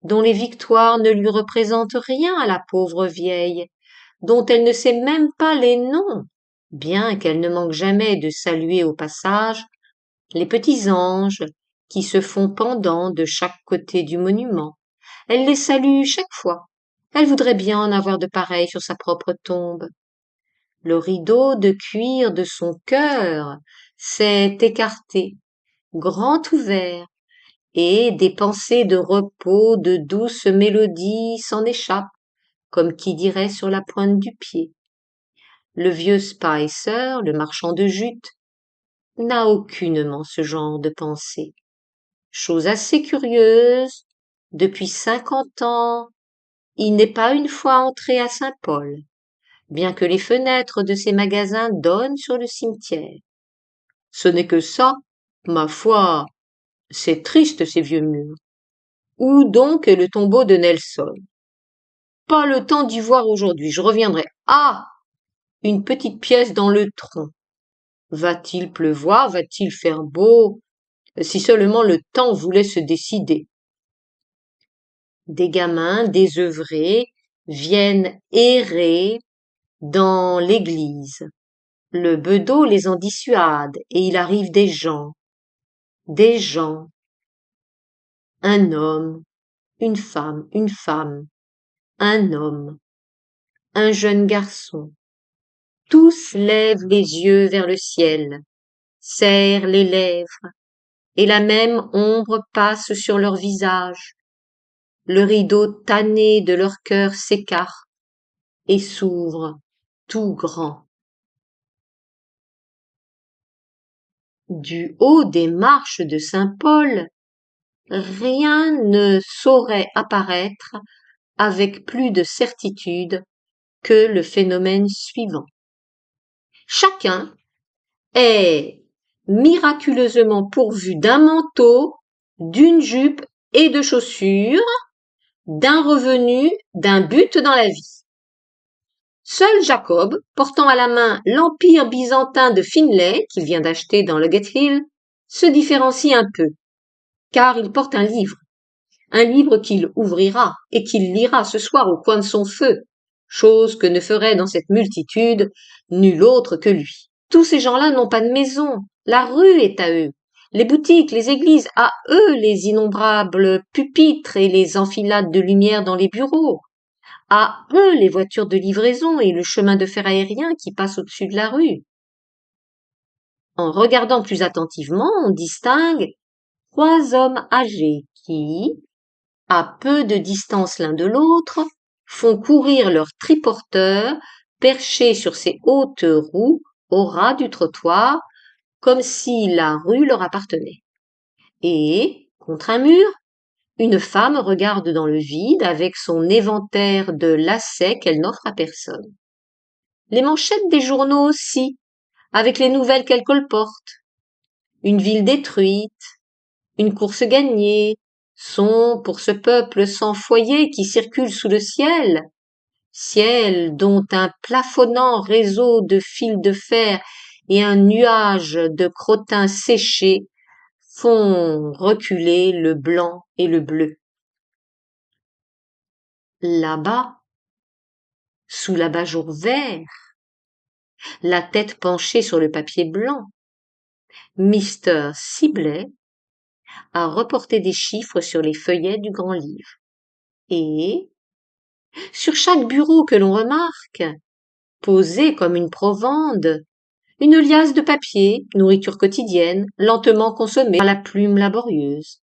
dont les victoires ne lui représentent rien à la pauvre vieille, dont elle ne sait même pas les noms, bien qu'elle ne manque jamais de saluer au passage les petits anges qui se font pendant de chaque côté du monument. Elle les salue chaque fois, Elle voudrait bien en avoir de pareils sur sa propre tombe. Le rideau de cuir de son cœur s'est écarté, grand ouvert, et des pensées de repos, de douces mélodies s'en échappent, comme qui dirait sur la pointe du pied. Le vieux Spicer, le marchand de jute, n'a aucunement ce genre de pensée. Chose assez curieuse, depuis 50 ans, il n'est pas une fois entré à Saint-Paul, bien que les fenêtres de ses magasins donnent sur le cimetière. Ce n'est que ça, ma foi, c'est triste ces vieux murs. Où donc est le tombeau de Nelson? Pas le temps d'y voir aujourd'hui, je reviendrai. Ah! Une petite pièce dans le tronc. Va-t-il pleuvoir? Va-t-il faire beau? Si seulement le temps voulait se décider. Des gamins désœuvrés viennent errer dans l'église. Le bedeau les en dissuade, et il arrive des gens, un homme, une femme, un homme, un jeune garçon. Tous lèvent les yeux vers le ciel, serrent les lèvres, et la même ombre passe sur leur visage. Le rideau tanné de leur cœur s'écarte et s'ouvre tout grand. Du haut des marches de Saint-Paul, rien ne saurait apparaître avec plus de certitude que le phénomène suivant. Chacun est miraculeusement pourvu d'un manteau, d'une jupe et de chaussures, d'un revenu, d'un but dans la vie. Seul Jacob, portant à la main l'Empire byzantin de Finlay qu'il vient d'acheter dans Luggate Hill, se différencie un peu, car il porte un livre qu'il ouvrira et qu'il lira ce soir au coin de son feu, chose que ne ferait dans cette multitude nul autre que lui. Tous ces gens-là n'ont pas de maison, la rue est à eux, les boutiques, les églises, à eux les innombrables pupitres et les enfilades de lumière dans les bureaux, à eux les voitures de livraison et le chemin de fer aérien qui passe au-dessus de la rue. En regardant plus attentivement, on distingue 3 hommes âgés qui, à peu de distance l'un de l'autre, font courir leur triporteur perché sur ses hautes roues au ras du trottoir, comme si la rue leur appartenait. Et, contre un mur, une femme regarde dans le vide avec son éventaire de lacets qu'elle n'offre à personne. Les manchettes des journaux aussi, avec les nouvelles qu'elles colportent. Une ville détruite, une course gagnée, sont, pour ce peuple sans foyer qui circule sous le ciel dont un plafonnant réseau de fils de fer et un nuage de crottins séchés font reculer le blanc et le bleu. Là-bas, sous l'abat-jour vert, la tête penchée sur le papier blanc, Mr. Sibley a reporté des chiffres sur les feuillets du grand livre. Et, sur chaque bureau que l'on remarque, posé comme une provende, une liasse de papier, nourriture quotidienne, lentement consommée par la plume laborieuse.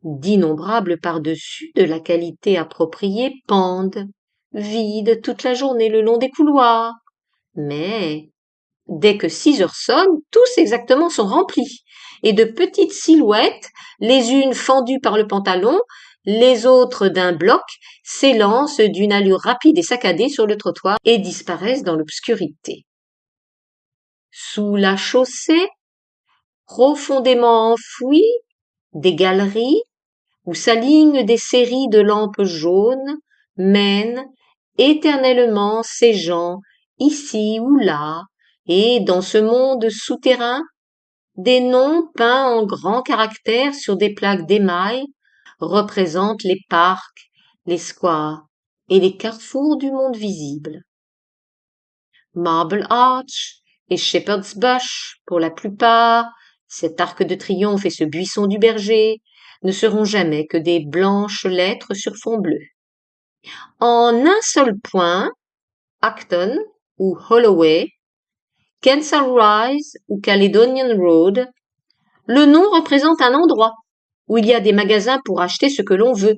D'innombrables par-dessus de la qualité appropriée pendent, vides toute la journée le long des couloirs. Mais, dès que 6 heures sonnent, tous exactement sont remplis, et de petites silhouettes, les unes fendues par le pantalon, les autres d'un bloc, s'élancent d'une allure rapide et saccadée sur le trottoir et disparaissent dans l'obscurité. Sous la chaussée, profondément enfouie, des galeries, où s'alignent des séries de lampes jaunes, mènent éternellement ces gens, ici ou là, et dans ce monde souterrain, des noms peints en grands caractères sur des plaques d'émail représentent les parcs, les squares et les carrefours du monde visible. Marble Arch et Shepherd's Bush, pour la plupart, cet arc de triomphe et ce buisson du berger, ne seront jamais que des blanches lettres sur fond bleu. En un seul point, Acton ou Holloway, Kensal Rise ou Caledonian Road, le nom représente un endroit où il y a des magasins pour acheter ce que l'on veut,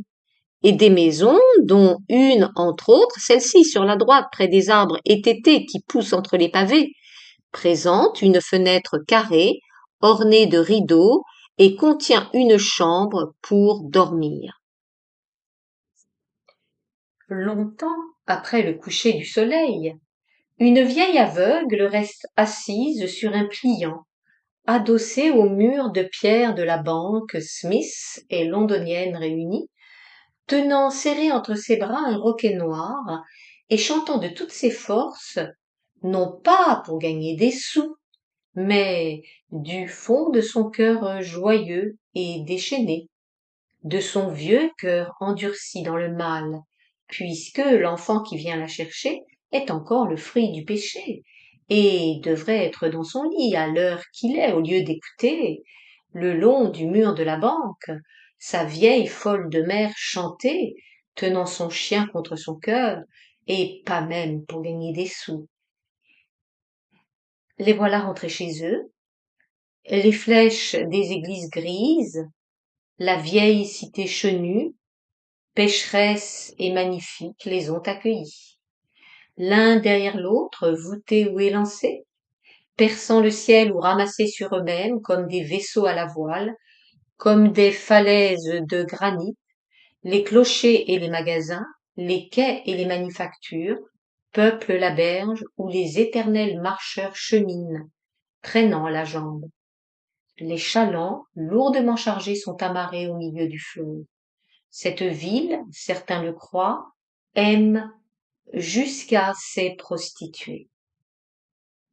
et des maisons, dont une, entre autres, celle-ci sur la droite, près des arbres étêtés qui poussent entre les pavés, présente une fenêtre carrée, ornée de rideaux, et contient une chambre pour dormir. Longtemps après le coucher du soleil, une vieille aveugle reste assise sur un pliant, adossée au mur de pierre de la banque Smith et londonienne réunie, tenant serré entre ses bras un roquet noir et chantant de toutes ses forces, non pas pour gagner des sous, mais du fond de son cœur joyeux et déchaîné, de son vieux cœur endurci dans le mal, puisque l'enfant qui vient la chercher est encore le fruit du péché, et devrait être dans son lit à l'heure qu'il est, au lieu d'écouter, le long du mur de la banque, sa vieille folle de mère chanter, tenant son chien contre son cœur, et pas même pour gagner des sous. Les voilà rentrés chez eux, les flèches des églises grises, la vieille cité chenue, pécheresse et magnifique, les ont accueillis. L'un derrière l'autre, voûtés ou élancés, perçant le ciel ou ramassés sur eux-mêmes comme des vaisseaux à la voile, comme des falaises de granit, les clochers et les magasins, les quais et les manufactures, peuplent la berge où les éternels marcheurs cheminent, traînant la jambe. Les chalands, lourdement chargés, sont amarrés au milieu du fleuve. Cette ville, certains le croient, aime jusqu'à ses prostituées.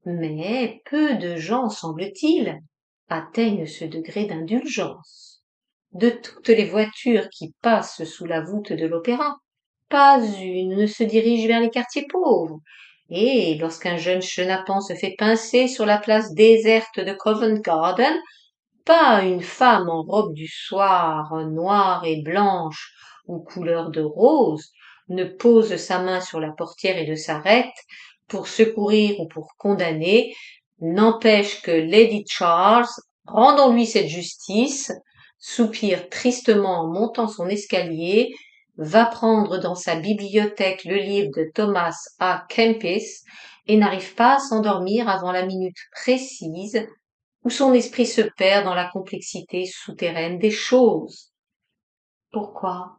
Mais peu de gens, semble-t-il, atteignent ce degré d'indulgence. De toutes les voitures qui passent sous la voûte de l'opéra, pas une ne se dirige vers les quartiers pauvres. Et lorsqu'un jeune chenapan se fait pincer sur la place déserte de Covent Garden, pas une femme en robe du soir, noire et blanche ou couleur de rose, ne pose sa main sur la portière et ne s'arrête pour secourir ou pour condamner, n'empêche que Lady Charles, rendons-lui cette justice, soupire tristement en montant son escalier, va prendre dans sa bibliothèque le livre de Thomas A. Kempis et n'arrive pas à s'endormir avant la minute précise où son esprit se perd dans la complexité souterraine des choses. Pourquoi?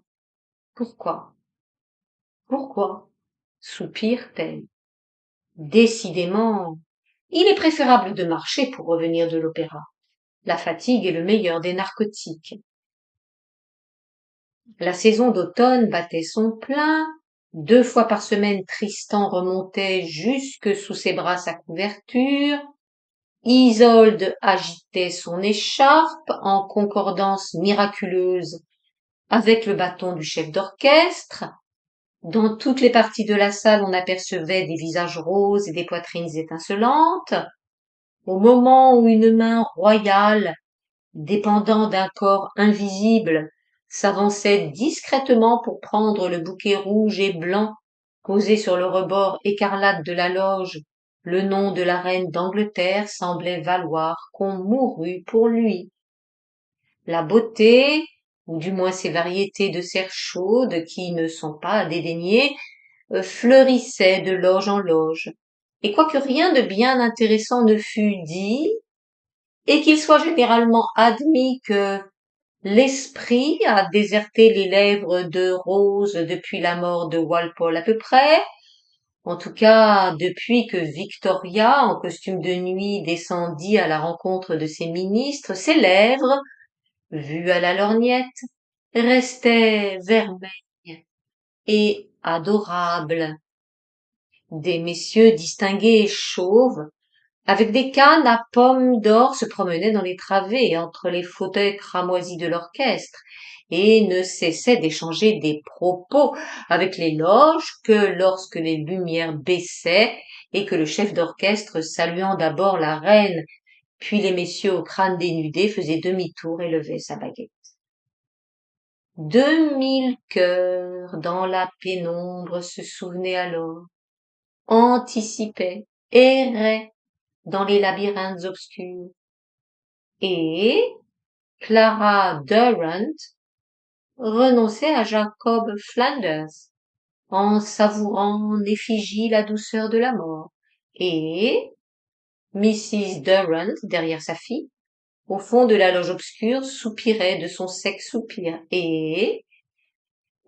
Pourquoi? Pourquoi? Soupire-t-elle. Décidément, il est préférable de marcher pour revenir de l'opéra. La fatigue est le meilleur des narcotiques. La saison d'automne battait son plein. 2 fois par semaine, Tristan remontait jusque sous ses bras sa couverture. Isolde agitait son écharpe en concordance miraculeuse avec le bâton du chef d'orchestre. Dans toutes les parties de la salle, on apercevait des visages roses et des poitrines étincelantes. Au moment où une main royale, dépendant d'un corps invisible, s'avançait discrètement pour prendre le bouquet rouge et blanc posé sur le rebord écarlate de la loge, le nom de la reine d'Angleterre semblait valoir qu'on mourût pour lui. La beauté, ou du moins ces variétés de serre chaude qui ne sont pas à dédaigner, fleurissait de loge en loge. Et quoique rien de bien intéressant ne fût dit, et qu'il soit généralement admis que l'esprit a déserté les lèvres de Rose depuis la mort de Walpole à peu près, en tout cas depuis que Victoria, en costume de nuit, descendit à la rencontre de ses ministres, ses lèvres, vues à la lorgnette, restaient vermeilles et adorables. Des messieurs distingués et chauves, avec des cannes à pommes d'or, se promenaient dans les travées entre les fauteuils cramoisis de l'orchestre et ne cessaient d'échanger des propos avec les loges que lorsque les lumières baissaient et que le chef d'orchestre, saluant d'abord la reine, puis les messieurs au crâne dénudé, faisait demi-tour et levait sa baguette. 2000 cœurs dans la pénombre se souvenaient alors, anticipaient, erraient dans les labyrinthes obscurs. Et Clara Durrant renonçait à Jacob Flanders, en savourant en effigie la douceur de la mort. Et Mrs. Durrant, derrière sa fille, au fond de la loge obscure, soupirait de son sec soupir. Et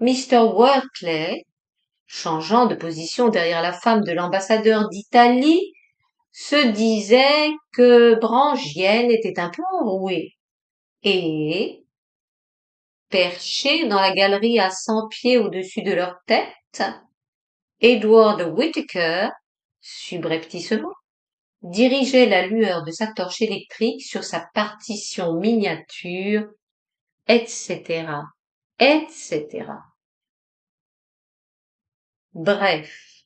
Mr. Wortley, changeant de position derrière la femme de l'ambassadeur d'Italie, se disait que Brangienne était un peu enrouée. Et, perché dans la galerie à 100 pieds au-dessus de leur tête, Edward Whittaker, subrepticement, dirigeait la lueur de sa torche électrique sur sa partition miniature, etc., etc. Bref,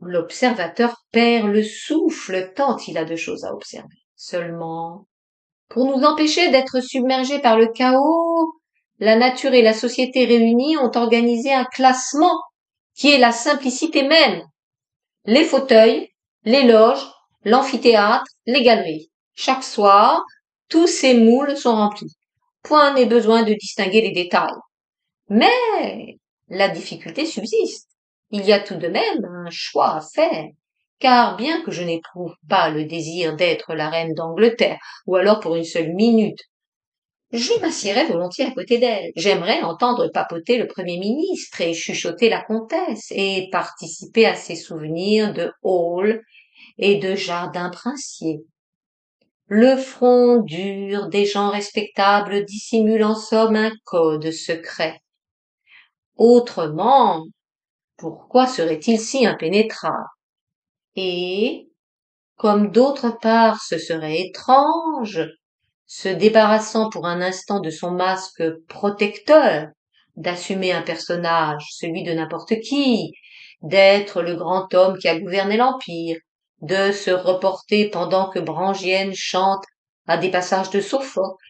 l'observateur perd le souffle tant il a de choses à observer. Seulement, pour nous empêcher d'être submergés par le chaos, la nature et la société réunies ont organisé un classement qui est la simplicité même. Les fauteuils, les loges, l'amphithéâtre, les galeries. Chaque soir, tous ces moules sont remplis. Point n'est besoin de distinguer les détails. Mais la difficulté subsiste. Il y a tout de même un choix à faire, car bien que je n'éprouve pas le désir d'être la reine d'Angleterre, ou alors pour une seule minute, je m'assierais volontiers à côté d'elle. J'aimerais entendre papoter le Premier ministre et chuchoter la comtesse, et participer à ses souvenirs de hall et de jardin princier. Le front dur des gens respectables dissimule en somme un code secret. Autrement, pourquoi serait-il si impénétrable? Et, comme d'autre part ce serait étrange, se débarrassant pour un instant de son masque protecteur, d'assumer un personnage, celui de n'importe qui, d'être le grand homme qui a gouverné l'Empire, de se reporter pendant que Brangienne chante à des passages de Sophocle,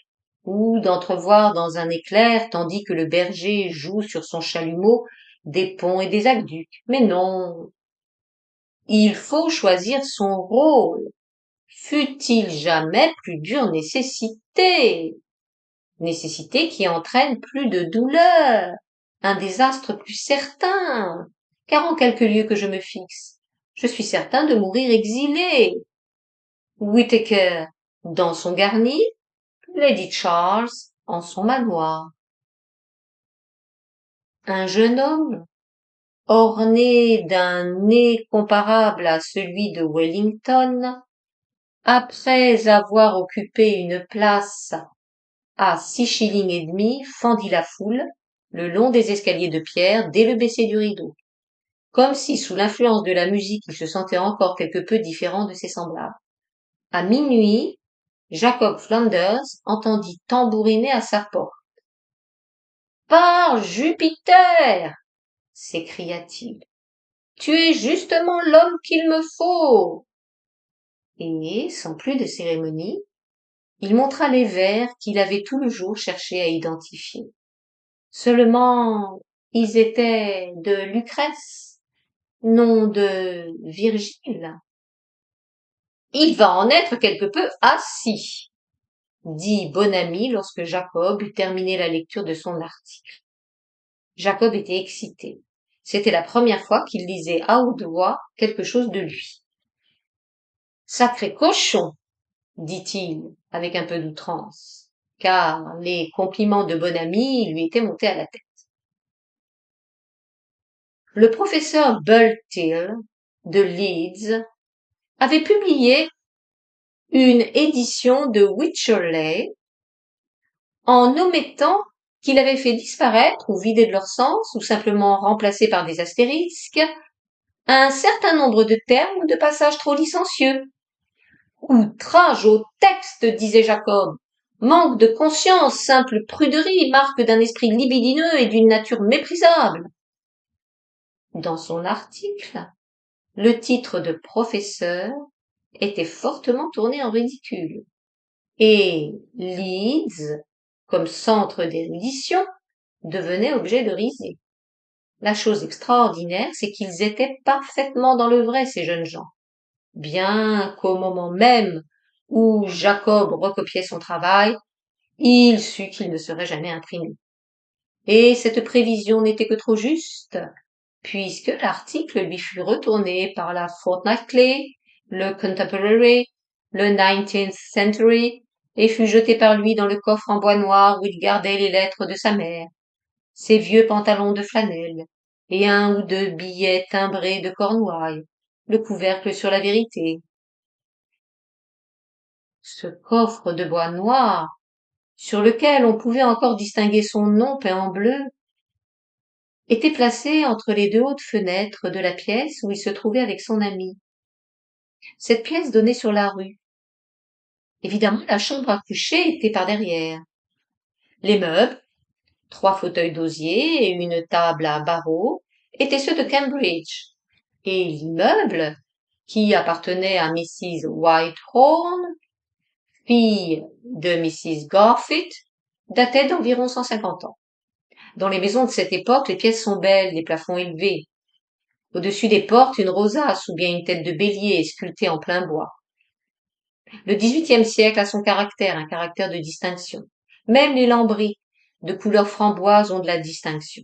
ou d'entrevoir dans un éclair tandis que le berger joue sur son chalumeau des ponts et des aqueducs. Mais non, il faut choisir son rôle, fût-il jamais plus dure nécessité. Nécessité qui entraîne plus de douleur, un désastre plus certain, car en quelque lieu que je me fixe, je suis certain de mourir exilé. Whittaker dans son garni, Lady Charles en son manoir. Un jeune homme, orné d'un nez comparable à celui de Wellington, après avoir occupé une place à 6 shillings et demi, fendit la foule le long des escaliers de pierre dès le baisser du rideau, comme si sous l'influence de la musique il se sentait encore quelque peu différent de ses semblables. À minuit, Jacob Flanders entendit tambouriner à sa porte. « Par Jupiter ! S'écria-t-il. Tu es justement l'homme qu'il me faut. Et, sans plus de cérémonie, il montra les vers qu'il avait tout le jour cherché à identifier. Seulement, ils étaient de Lucrèce, non de Virgile. Il va en être quelque peu assis, dit Bonamy lorsque Jacob eut terminé la lecture de son article. Jacob était excité. C'était la première fois qu'il lisait à haute voix quelque chose de lui. Sacré cochon, dit-il avec un peu d'outrance, car les compliments de Bonamy lui étaient montés à la tête. Le professeur Bulthill de Leeds avait publié une édition de Wycherley en omettant qu'il avait fait disparaître ou vider de leur sens ou simplement remplacé par des astérisques un certain nombre de termes ou de passages trop licencieux. Outrage au texte, disait Jacob. Manque de conscience, simple pruderie, marque d'un esprit libidineux et d'une nature méprisable. Dans son article, le titre de professeur était fortement tourné en ridicule. Et Leeds, comme centre d'érudition, devenaient objet de risée. La chose extraordinaire, c'est qu'ils étaient parfaitement dans le vrai, ces jeunes gens. Bien qu'au moment même où Jacob recopiait son travail, il sut qu'il ne serait jamais imprimé. Et cette prévision n'était que trop juste, puisque l'article lui fut retourné par la Fortnightly, le Contemporary, le 19th Century, et fut jeté par lui dans le coffre en bois noir où il gardait les lettres de sa mère, ses vieux pantalons de flanelle, et un ou deux billets timbrés de Cornouailles, le couvercle sur la vérité. Ce coffre de bois noir, sur lequel on pouvait encore distinguer son nom peint en bleu, était placé entre les deux hautes fenêtres de la pièce où il se trouvait avec son ami. Cette pièce donnait sur la rue. Évidemment, la chambre à coucher était par derrière. Les meubles, 3 fauteuils d'osier et une table à barreaux, étaient ceux de Cambridge, et l'immeuble, qui appartenait à Mrs. Whitehorn, fille de Mrs. Garfield, datait d'environ 150 ans. Dans les maisons de cette époque, les pièces sont belles, les plafonds élevés. Au-dessus des portes, une rosace ou bien une tête de bélier sculptée en plein bois. Le XVIIIe siècle a son caractère, un caractère de distinction. Même les lambris, de couleur framboise, ont de la distinction.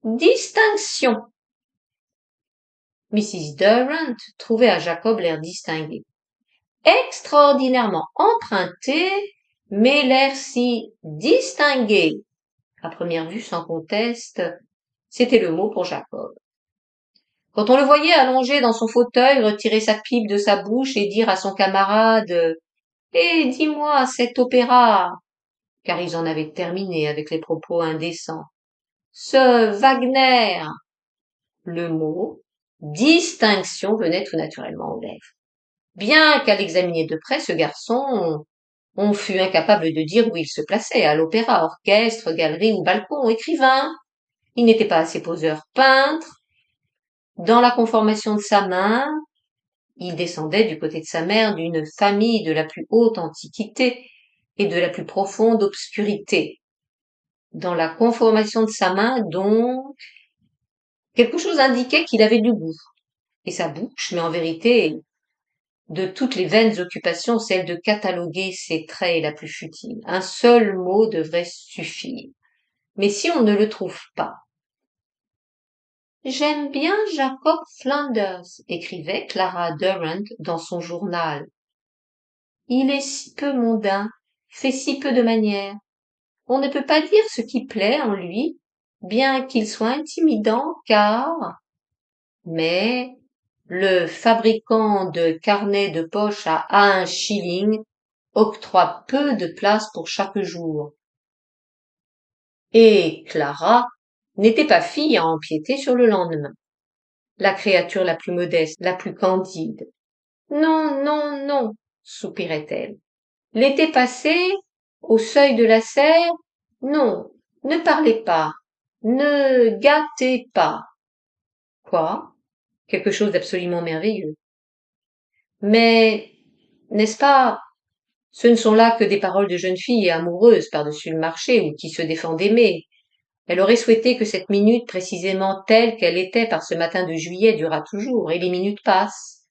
Distinction! Mrs. Durant trouvait à Jacob l'air distingué. Extraordinairement emprunté, mais l'air si distingué. À première vue, sans conteste, c'était le mot pour Jacob. Quand on le voyait allongé dans son fauteuil, retirer sa pipe de sa bouche et dire à son camarade « Eh, dis-moi, cet opéra !» car ils en avaient terminé avec les propos indécents. « Ce Wagner !» Le mot « distinction » venait tout naturellement aux lèvres. Bien qu'à l'examiner de près, ce garçon, on fut incapable de dire où il se plaçait, à l'opéra, orchestre, galerie ou balcon, écrivain. Il n'était pas assez poseur, peintre. Dans la conformation de sa main, il descendait du côté de sa mère d'une famille de la plus haute antiquité et de la plus profonde obscurité. Dans la conformation de sa main, donc, quelque chose indiquait qu'il avait du goût. Et sa bouche, mais en vérité, de toutes les vaines occupations, celle de cataloguer ses traits est la plus futile. Un seul mot devrait suffire. Mais si on ne le trouve pas, J'aime bien Jacob Flanders, écrivait Clara Durant dans son journal. Il est si peu mondain, fait si peu de manières. On ne peut pas dire ce qui plaît en lui, bien qu'il soit intimidant, car... Mais le fabricant de carnets de poche à 1 shilling octroie peu de place pour chaque jour. Et Clara n'était pas fille à empiéter sur le lendemain. La créature la plus modeste, la plus candide. Non, non, non, soupirait-elle. L'été passé, au seuil de la serre, non, ne parlez pas, ne gâtez pas. Quoi? Quelque chose d'absolument merveilleux. Mais, n'est-ce pas, ce ne sont là que des paroles de jeune fille amoureuse par-dessus le marché ou qui se défend d'aimer. Elle aurait souhaité que cette minute, précisément telle qu'elle était par ce matin de juillet, durât toujours, et les minutes passent.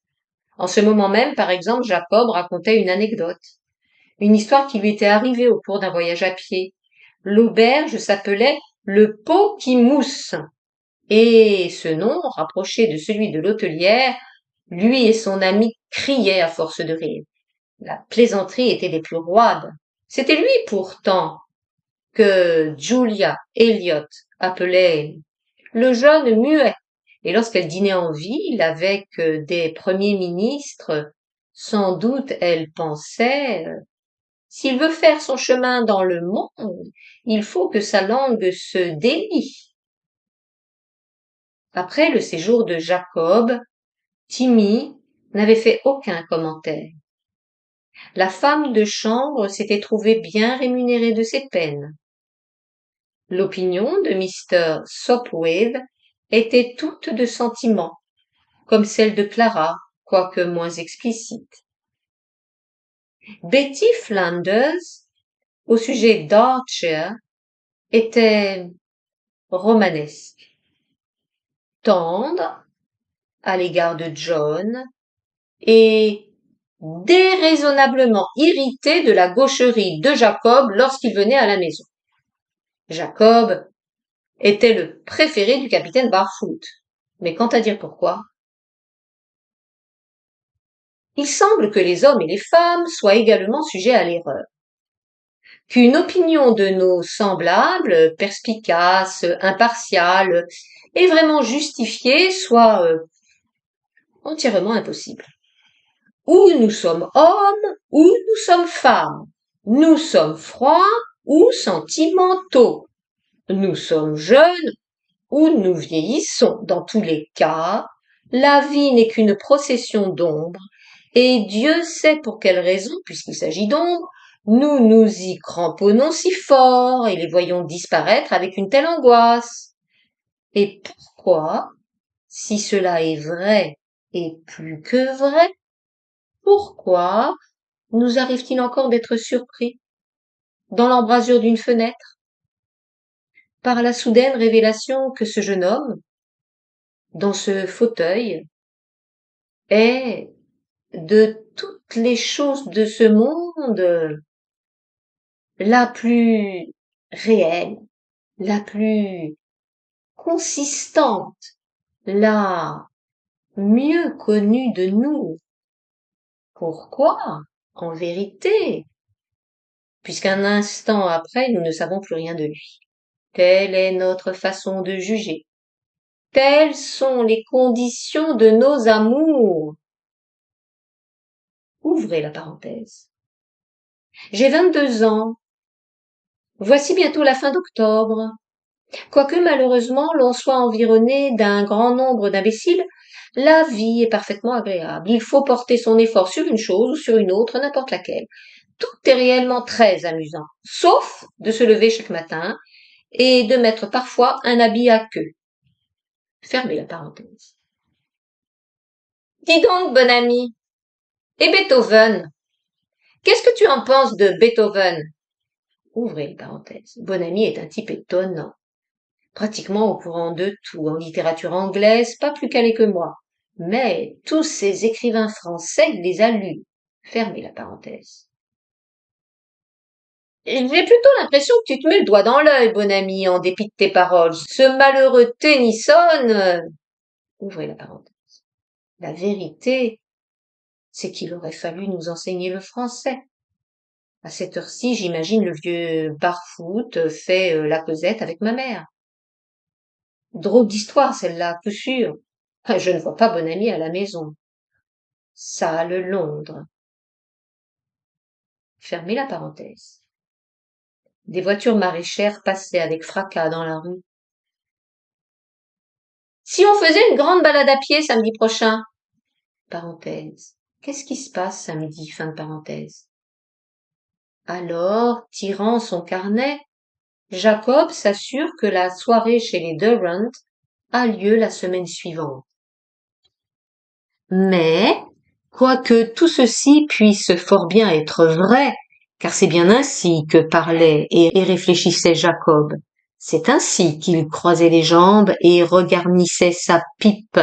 En ce moment même, par exemple, Jacob racontait une anecdote, une histoire qui lui était arrivée au cours d'un voyage à pied. L'auberge s'appelait le Pot qui mousse, et ce nom, rapproché de celui de l'hôtelière, lui et son ami criaient à force de rire. La plaisanterie était des plus roides. C'était lui, pourtant, que Julia Elliott appelait le jeune muet. Et lorsqu'elle dînait en ville avec des premiers ministres, sans doute elle pensait s'il veut faire son chemin dans le monde, il faut que sa langue se délie. Après le séjour de Jacob, Timmy n'avait fait aucun commentaire. La femme de chambre s'était trouvée bien rémunérée de ses peines. L'opinion de Mr. Sopwith était toute de sentiment, comme celle de Clara, quoique moins explicite. Betty Flanders, au sujet d'Archer, était romanesque, tendre à l'égard de John et déraisonnablement irrité de la gaucherie de Jacob lorsqu'il venait à la maison. Jacob était le préféré du capitaine Barfoot. Mais quant à dire pourquoi, il semble que les hommes et les femmes soient également sujets à l'erreur. Qu'une opinion de nos semblables, perspicace, impartiale et vraiment justifiée soit entièrement impossible. Ou nous sommes hommes, ou nous sommes femmes. Nous sommes froids ou sentimentaux. Nous sommes jeunes ou nous vieillissons. Dans tous les cas, la vie n'est qu'une procession d'ombres, et Dieu sait pour quelle raison, puisqu'il s'agit d'ombres, nous nous y cramponnons si fort et les voyons disparaître avec une telle angoisse. Et pourquoi, si cela est vrai et plus que vrai, pourquoi nous arrive-t-il encore d'être surpris dans l'embrasure d'une fenêtre par la soudaine révélation que ce jeune homme, dans ce fauteuil, est, de toutes les choses de ce monde, la plus réelle, la plus consistante, la mieux connue de nous. Pourquoi? En vérité, puisqu'un instant après, nous ne savons plus rien de lui. Telle est notre façon de juger. Telles sont les conditions de nos amours. Ouvrez la parenthèse. J'ai 22 ans. Voici bientôt la fin d'octobre. Quoique malheureusement l'on soit environné d'un grand nombre d'imbéciles, la vie est parfaitement agréable. Il faut porter son effort sur une chose ou sur une autre, n'importe laquelle. Tout est réellement très amusant, sauf de se lever chaque matin et de mettre parfois un habit à queue. Fermez la parenthèse. Dis donc, bon ami, et Beethoven? Qu'est-ce que tu en penses de Beethoven? Ouvrez les parenthèses. Bon ami est un type étonnant, pratiquement au courant de tout, en littérature anglaise, pas plus calé que moi. Mais tous ces écrivains français les a lus. Fermez la parenthèse. J'ai plutôt l'impression que tu te mets le doigt dans l'œil, bon ami, en dépit de tes paroles. Ce malheureux Tennyson... Ouvrez la parenthèse. La vérité, c'est qu'il aurait fallu nous enseigner le français. À cette heure-ci, j'imagine le vieux Barfoot fait la causette avec ma mère. Drôle d'histoire, celle-là, coup sûr. Je ne vois pas bon ami à la maison. Sale Londres. Fermez la parenthèse. Des voitures maraîchères passaient avec fracas dans la rue. Si on faisait une grande balade à pied samedi prochain? Parenthèse. Qu'est-ce qui se passe samedi? Fin de parenthèse. Alors, tirant son carnet, Jacob s'assure que la soirée chez les Durant a lieu la semaine suivante. Mais, quoique tout ceci puisse fort bien être vrai, car c'est bien ainsi que parlait et réfléchissait Jacob, c'est ainsi qu'il croisait les jambes et regarnissait sa pipe,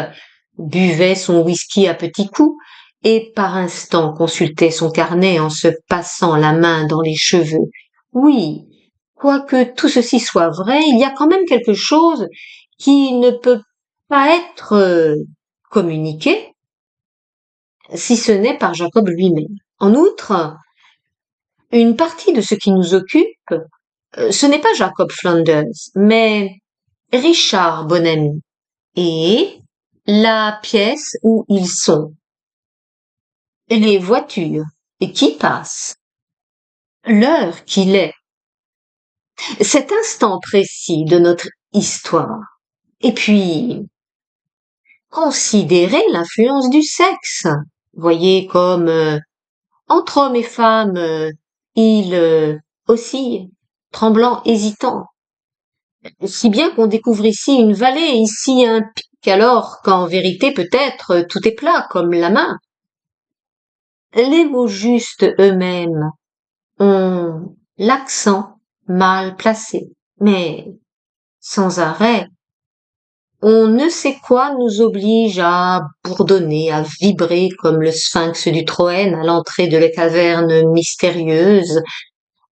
buvait son whisky à petits coups, et par instants consultait son carnet en se passant la main dans les cheveux. Oui, quoique tout ceci soit vrai, il y a quand même quelque chose qui ne peut pas être communiqué, si ce n'est par Jacob lui-même. En outre, une partie de ce qui nous occupe, ce n'est pas Jacob Flanders, mais Richard Bonamy, et la pièce où ils sont, les voitures et qui passent, l'heure qu'il est, cet instant précis de notre histoire. Et puis, considérez l'influence du sexe. Voyez comme entre hommes et femmes, il oscille, tremblant, hésitant. Si bien qu'on découvre ici une vallée, ici un pic, alors qu'en vérité peut-être tout est plat comme la main. Les mots justes eux-mêmes ont l'accent mal placé. Mais, sans arrêt, on ne sait quoi nous oblige à bourdonner, à vibrer comme le sphinx du Troène à l'entrée de la caverne mystérieuse,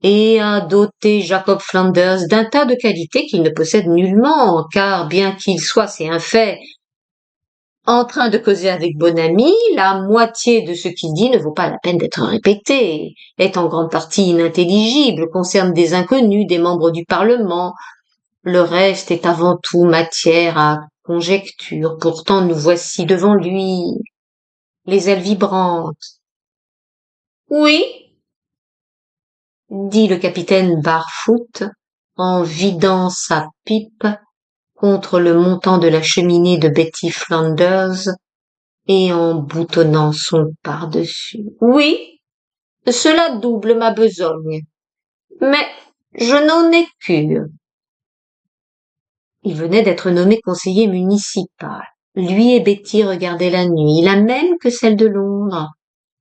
et à doter Jacob Flanders d'un tas de qualités qu'il ne possède nullement, car bien qu'il soit, c'est un fait, en train de causer avec bon ami, la moitié de ce qu'il dit ne vaut pas la peine d'être répété, est en grande partie inintelligible, concerne des inconnus, des membres du Parlement. Le reste est avant tout matière à conjecture. Pourtant nous voici devant lui, les ailes vibrantes. Oui, dit le capitaine Barfoot en vidant sa pipe contre le montant de la cheminée de Betty Flanders et en boutonnant son pardessus. Oui, cela double ma besogne, mais je n'en ai qu'une. Il venait d'être nommé conseiller municipal. Lui et Betty regardaient la nuit, la même que celle de Londres,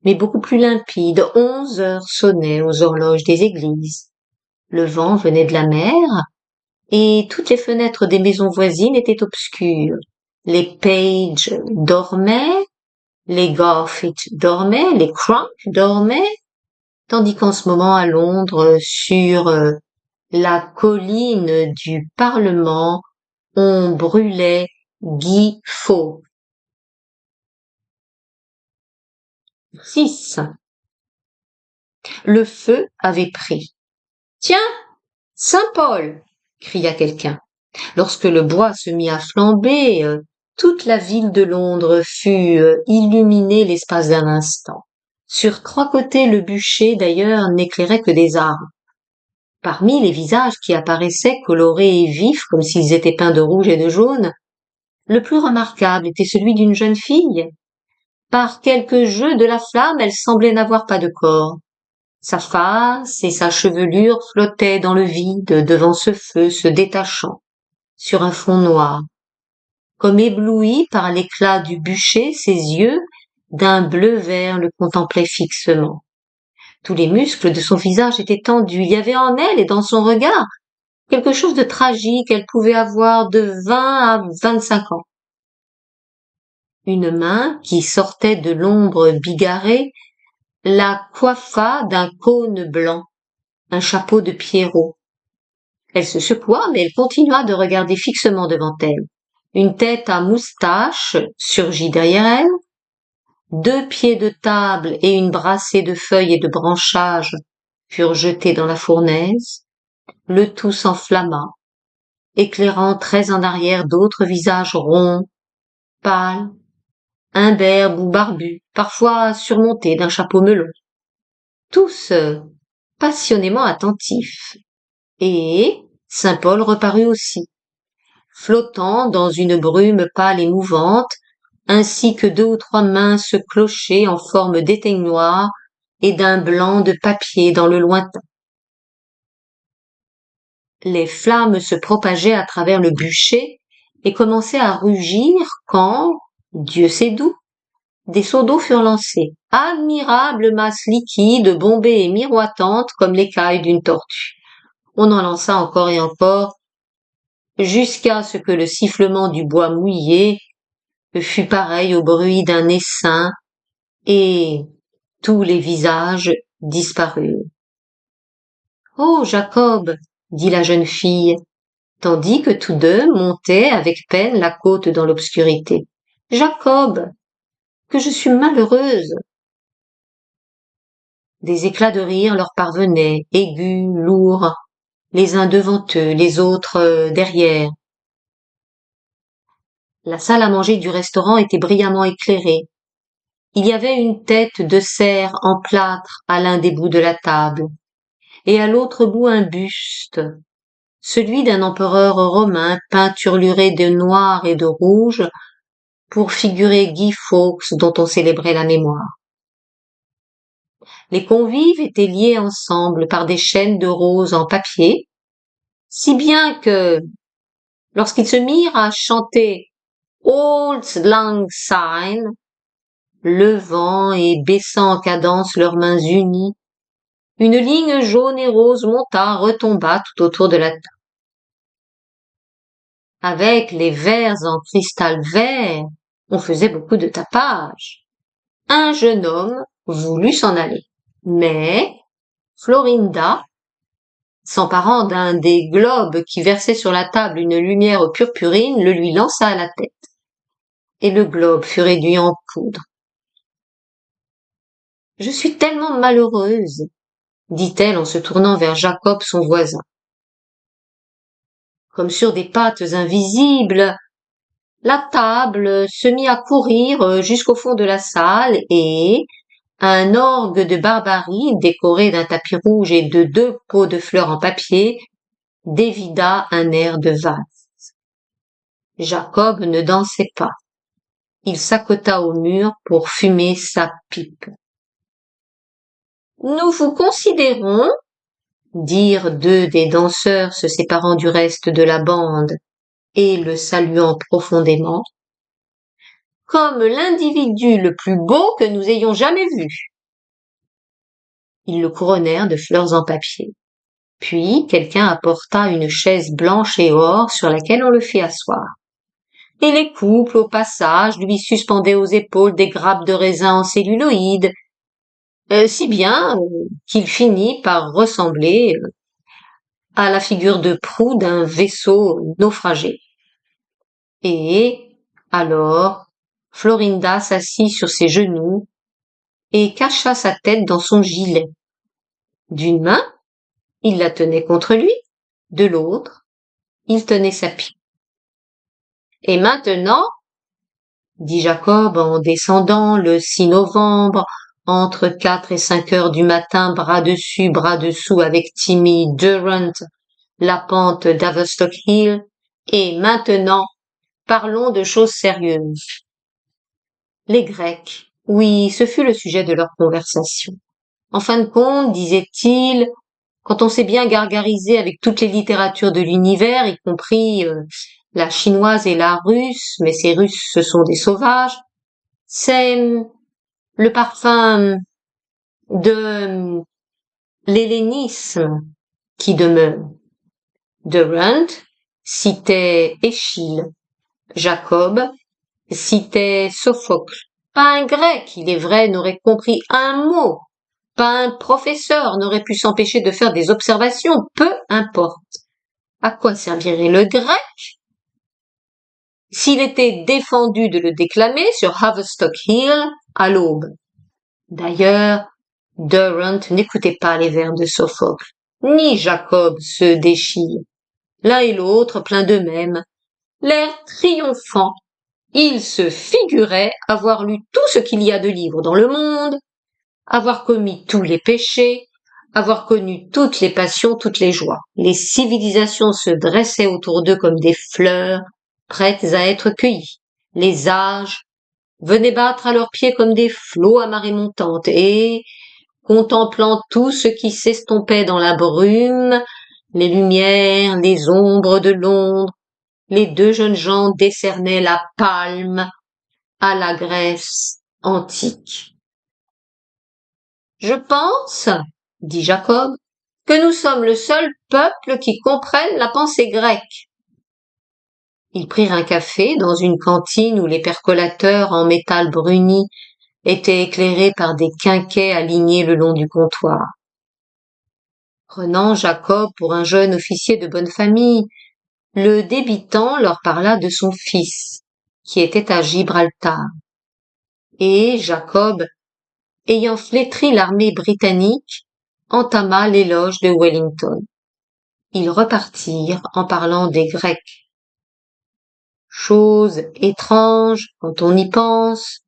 mais beaucoup plus limpide. 11 heures sonnaient aux horloges des églises. Le vent venait de la mer, et toutes les fenêtres des maisons voisines étaient obscures. Les Page dormaient, les Garfitt dormaient, les Crump dormaient, tandis qu'en ce moment à Londres, sur la colline du Parlement, on brûlait Guy Fawkes. 6. Le feu avait pris. Tiens, Saint-Paul, cria quelqu'un. Lorsque le bois se mit à flamber, toute la ville de Londres fut illuminée l'espace d'un instant. Sur 3 côtés, le bûcher, d'ailleurs, n'éclairait que des arbres. Parmi les visages qui apparaissaient colorés et vifs comme s'ils étaient peints de rouge et de jaune, le plus remarquable était celui d'une jeune fille. Par quelque jeu de la flamme, elle semblait n'avoir pas de corps. Sa face et sa chevelure flottaient dans le vide devant ce feu se détachant sur un fond noir. Comme ébloui par l'éclat du bûcher, ses yeux, d'un bleu vert, le contemplaient fixement. Tous les muscles de son visage étaient tendus. Il y avait en elle et dans son regard quelque chose de tragique. Elle pouvait avoir de 20 à 25 ans. Une main, qui sortait de l'ombre bigarrée, la coiffa d'un cône blanc, un chapeau de Pierrot. Elle se secoua, mais elle continua de regarder fixement devant elle. Une tête à moustache surgit derrière elle. 2 pieds de table et une brassée de feuilles et de branchages furent jetés dans la fournaise. Le tout s'enflamma, éclairant très en arrière d'autres visages ronds, pâles, imberbes ou barbus, parfois surmontés d'un chapeau melon. Tous passionnément attentifs. Et Saint-Paul reparut aussi, flottant dans une brume pâle et mouvante, ainsi que 2 ou 3 minces clochers en forme d'éteignoir et d'un blanc de papier dans le lointain. Les flammes se propageaient à travers le bûcher et commençaient à rugir quand, Dieu sait d'où, des seaux d'eau furent lancés, admirables masses liquides, bombées et miroitantes comme l'écaille d'une tortue. On en lança encore et encore, jusqu'à ce que le sifflement du bois mouillé fût pareil au bruit d'un essaim, et tous les visages disparurent. « Oh, Jacob, dit la jeune fille, tandis que tous deux montaient avec peine la côte dans l'obscurité. Jacob, que je suis malheureuse. » Des éclats de rire leur parvenaient, aigus, lourds, les uns devant eux, les autres derrière. La salle à manger du restaurant était brillamment éclairée. Il y avait une tête de cerf en plâtre à l'un des bouts de la table, et à l'autre bout un buste, celui d'un empereur romain peinturluré de noir et de rouge pour figurer Guy Fawkes dont on célébrait la mémoire. Les convives étaient liés ensemble par des chaînes de roses en papier, si bien que, lorsqu'ils se mirent à chanter Auld Lang Syne, levant et baissant en cadence leurs mains unies, une ligne jaune et rose monta, retomba tout autour de la table. Avec les verres en cristal vert, on faisait beaucoup de tapage. Un jeune homme voulut s'en aller, mais Florinda, s'emparant d'un des globes qui versait sur la table une lumière purpurine, le lui lança à la tête, et le globe fut réduit en poudre. « Je suis tellement malheureuse, » dit-elle en se tournant vers Jacob, son voisin. Comme sur des pattes invisibles, la table se mit à courir jusqu'au fond de la salle et un orgue de barbarie décoré d'un tapis rouge et de 2 pots de fleurs en papier dévida un air de valse. Jacob ne dansait pas. Il s'accota au mur pour fumer sa pipe. « Nous vous considérons, » dirent 2 des danseurs se séparant du reste de la bande et le saluant profondément, « comme l'individu le plus beau que nous ayons jamais vu. » Ils le couronnèrent de fleurs en papier. Puis quelqu'un apporta une chaise blanche et or sur laquelle on le fit asseoir. Et les couples, au passage, lui suspendaient aux épaules des grappes de raisin en celluloïd, si bien qu'il finit par ressembler à la figure de proue d'un vaisseau naufragé. Et alors, Florinda s'assit sur ses genoux et cacha sa tête dans son gilet. D'une main, il la tenait contre lui, de l'autre, il tenait sa pipe. « Et maintenant, » dit Jacob en descendant le 6 novembre, entre 4 et 5 heures du matin, bras dessus, bras dessous avec Timmy Durrant, la pente d'Haverstock Hill, « et maintenant, parlons de choses sérieuses. » Les Grecs, oui, ce fut le sujet de leur conversation. En fin de compte, disait-il, quand on s'est bien gargarisé avec toutes les littératures de l'univers, y compris la chinoise et la russe, mais ces Russes ce sont des sauvages, c'est le parfum de l'hellénisme qui demeure. Durrant citait Échille, Jacob citait Sophocle. Pas un grec, il est vrai, n'aurait compris un mot. Pas un professeur n'aurait pu s'empêcher de faire des observations, peu importe. À quoi servirait le grec s'il était défendu de le déclamer sur Haverstock Hill à l'aube? D'ailleurs, Durrant n'écoutait pas les vers de Sophocle, ni Jacob ceux d'Échille. L'un et l'autre, pleins d'eux-mêmes, l'air triomphant, il se figurait avoir lu tout ce qu'il y a de livres dans le monde, avoir commis tous les péchés, avoir connu toutes les passions, toutes les joies. Les civilisations se dressaient autour d'eux comme des fleurs, prêtes à être cueillies. Les âges venaient battre à leurs pieds comme des flots à marée montante et, contemplant tout ce qui s'estompait dans la brume, les lumières, les ombres de Londres, les 2 jeunes gens décernaient la palme à la Grèce antique. « Je pense, » dit Jacob, « que nous sommes le seul peuple qui comprenne la pensée grecque. » Ils prirent un café dans une cantine où les percolateurs en métal bruni étaient éclairés par des quinquets alignés le long du comptoir. Prenant Jacob pour un jeune officier de bonne famille, le débitant leur parla de son fils, qui était à Gibraltar. Et Jacob, ayant flétri l'armée britannique, entama l'éloge de Wellington. Ils repartirent en parlant des Grecs. Chose étrange, quand on y pense,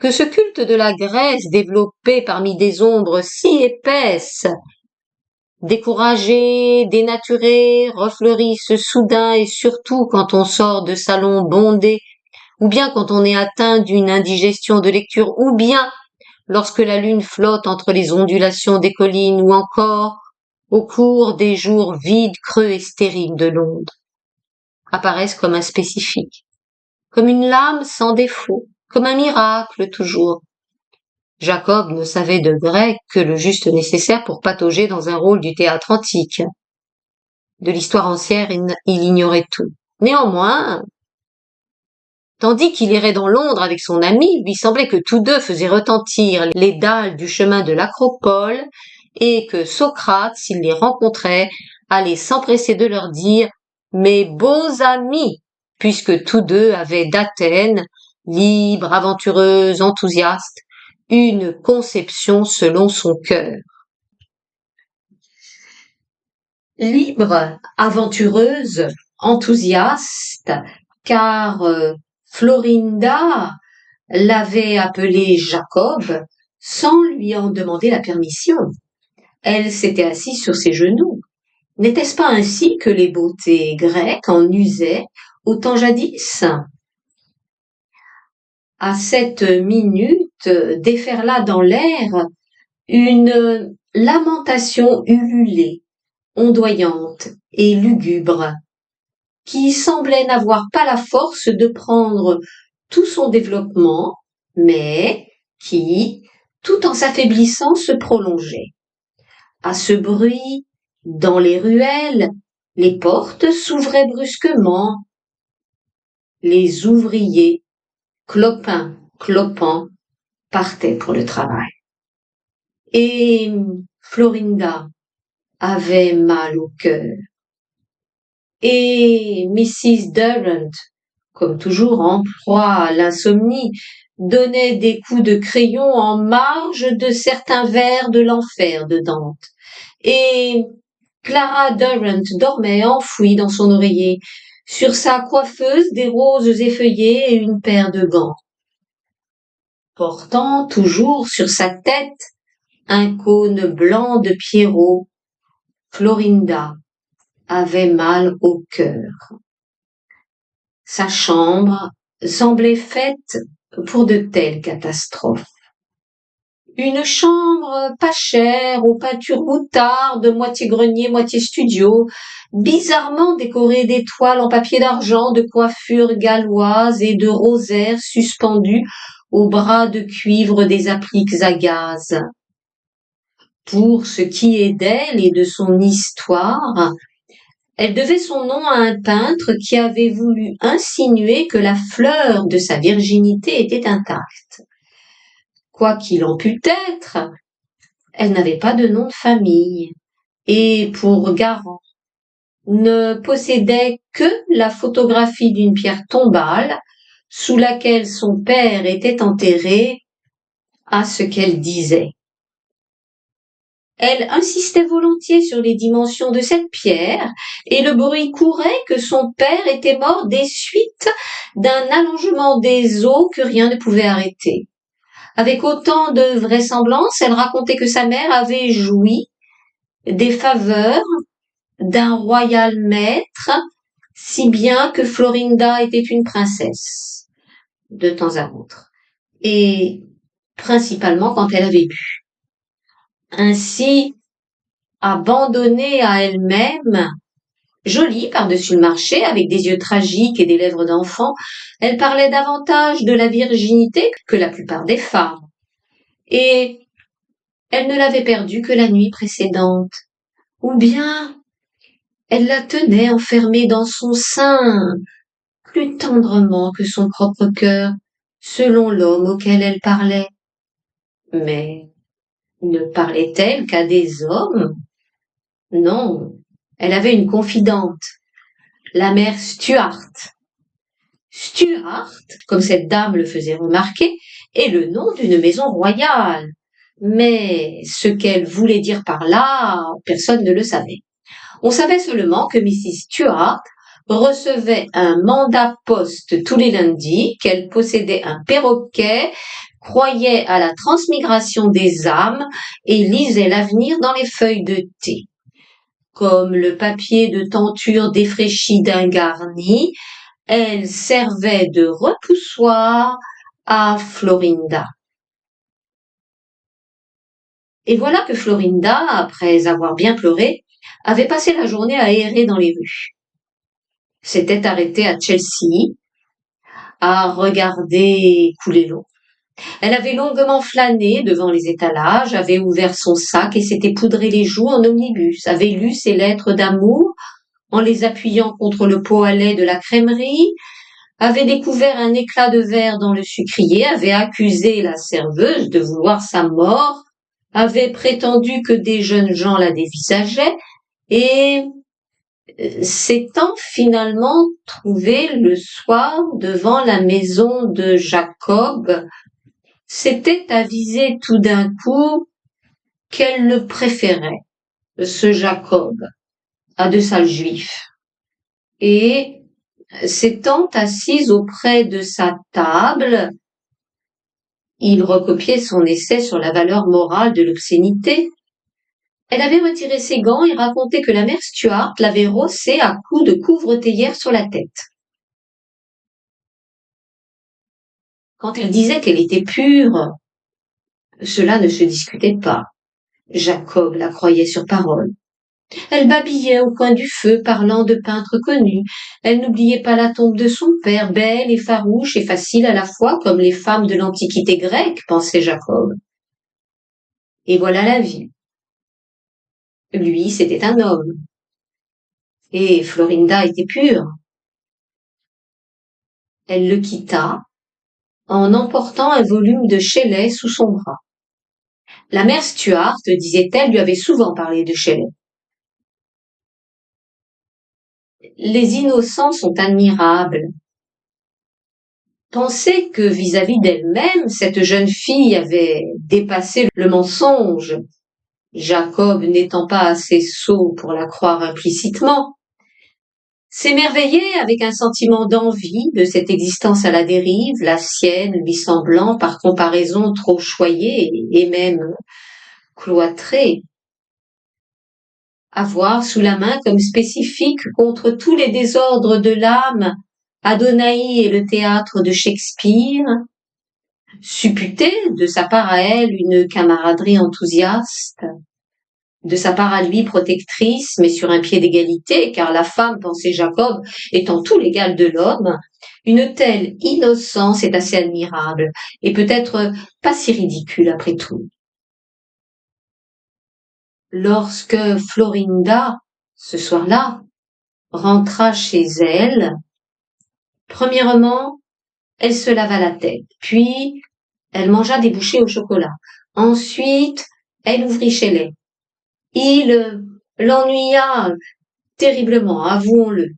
que ce culte de la Grèce développé parmi des ombres si épaisses, découragé, dénaturé, refleurisse soudain et surtout quand on sort de salons bondés, ou bien quand on est atteint d'une indigestion de lecture, ou bien lorsque la lune flotte entre les ondulations des collines, ou encore au cours des jours vides, creux et stériles de Londres, apparaissent comme un spécifique, comme une lame sans défaut, comme un miracle toujours. Jacob ne savait de grec que le juste nécessaire pour patauger dans un rôle du théâtre antique. De l'histoire ancienne, il ignorait tout. Néanmoins, tandis qu'il irait dans Londres avec son ami, il lui semblait que tous deux faisaient retentir les dalles du chemin de l'Acropole et que Socrate, s'il les rencontrait, allait s'empresser de leur dire « Mes beaux amis », puisque tous deux avaient d'Athènes, libre, aventureuse, enthousiaste, une conception selon son cœur. Libre, aventureuse, enthousiaste, car Florinda l'avait appelé Jacob sans lui en demander la permission. Elle s'était assise sur ses genoux. N'était-ce pas ainsi que les beautés grecques en usaient au temps jadis? À cette minute déferla dans l'air une lamentation ululée, ondoyante et lugubre, qui semblait n'avoir pas la force de prendre tout son développement, mais qui, tout en s'affaiblissant, se prolongeait. À ce bruit, dans les ruelles, les portes s'ouvraient brusquement. Les ouvriers, clopin, clopant, partaient pour le travail. Et Florinda avait mal au cœur. Et Mrs. Durrant, comme toujours en proie à l'insomnie, donnait des coups de crayon en marge de certains vers de l'enfer de Dante. Et Clara Durrant dormait enfouie dans son oreiller, sur sa coiffeuse des roses effeuillées et une paire de gants. Portant toujours sur sa tête un cône blanc de Pierrot, Florinda avait mal au cœur. Sa chambre semblait faite pour de telles catastrophes. Une chambre pas chère, aux peintures moutardes, moitié grenier, moitié studio, bizarrement décorée d'étoiles en papier d'argent, de coiffures galloises et de rosaires suspendus aux bras de cuivre des appliques à gaz. Pour ce qui est d'elle et de son histoire, elle devait son nom à un peintre qui avait voulu insinuer que la fleur de sa virginité était intacte. Quoi qu'il en pût être, elle n'avait pas de nom de famille et, pour garant, ne possédait que la photographie d'une pierre tombale sous laquelle son père était enterré, à ce qu'elle disait. Elle insistait volontiers sur les dimensions de cette pierre, et le bruit courait que son père était mort des suites d'un allongement des os que rien ne pouvait arrêter. Avec autant de vraisemblance, elle racontait que sa mère avait joui des faveurs d'un royal maître, si bien que Florinda était une princesse, de temps à autre, et principalement quand elle avait bu. Ainsi, abandonnée à elle-même, jolie par-dessus le marché, avec des yeux tragiques et des lèvres d'enfant, elle parlait davantage de la virginité que la plupart des femmes. Et elle ne l'avait perdue que la nuit précédente. Ou bien, elle la tenait enfermée dans son sein, plus tendrement que son propre cœur, selon l'homme auquel elle parlait. Mais ne parlait-elle qu'à des hommes? Non, elle avait une confidente, la mère Stuart. Stuart, comme cette dame le faisait remarquer, est le nom d'une maison royale. Mais ce qu'elle voulait dire par là, personne ne le savait. On savait seulement que Mrs. Stuart recevait un mandat poste tous les lundis, qu'elle possédait un perroquet, croyait à la transmigration des âmes et lisait l'avenir dans les feuilles de thé. Comme le papier de tenture défraîchi d'un garni, elle servait de repoussoir à Florinda. Et voilà que Florinda, après avoir bien pleuré, avait passé la journée à errer dans les rues. S'était arrêtée à Chelsea, à regarder couler l'eau. Elle avait longuement flâné devant les étalages, avait ouvert son sac et s'était poudré les joues en omnibus, avait lu ses lettres d'amour en les appuyant contre le pot à lait de la crèmerie, avait découvert un éclat de verre dans le sucrier, avait accusé la serveuse de vouloir sa mort, avait prétendu que des jeunes gens la dévisageaient, et s'étant finalement trouvée le soir devant la maison de Jacob, s'était avisé tout d'un coup qu'elle le préférait, ce Jacob, à de sales juifs. Et s'étant assise auprès de sa table, il recopiait son essai sur la valeur morale de l'obscénité. Elle avait retiré ses gants et raconté que la mère Stuart l'avait rossé à coups de couvre-théière sur la tête. Quand elle disait qu'elle était pure, cela ne se discutait pas. Jacob la croyait sur parole. Elle babillait au coin du feu, parlant de peintres connus. Elle n'oubliait pas la tombe de son père, belle et farouche et facile à la fois, comme les femmes de l'Antiquité grecque, pensait Jacob. Et voilà la vie. Lui, c'était un homme. Et Florinda était pure. Elle le quitta en emportant un volume de Shelley sous son bras. La mère Stuart, disait-elle, lui avait souvent parlé de Shelley. Les innocents sont admirables. Penser que vis-à-vis d'elle-même, cette jeune fille avait dépassé le mensonge, Jacob n'étant pas assez sot pour la croire implicitement, s'émerveiller avec un sentiment d'envie de cette existence à la dérive, la sienne lui semblant par comparaison trop choyée et même cloîtrée. Avoir sous la main comme spécifique contre tous les désordres de l'âme Adonai et le théâtre de Shakespeare, supputer de sa part à elle une camaraderie enthousiaste, de sa part à lui protectrice, mais sur un pied d'égalité, car la femme, pensait Jacob, étant tout l'égal de l'homme, une telle innocence est assez admirable, et peut-être pas si ridicule après tout. Lorsque Florinda, ce soir-là, rentra chez elle, premièrement, elle se lava la tête, puis elle mangea des bouchées au chocolat. Ensuite, elle ouvrit Shelley. Il l'ennuya terriblement, avouons-le.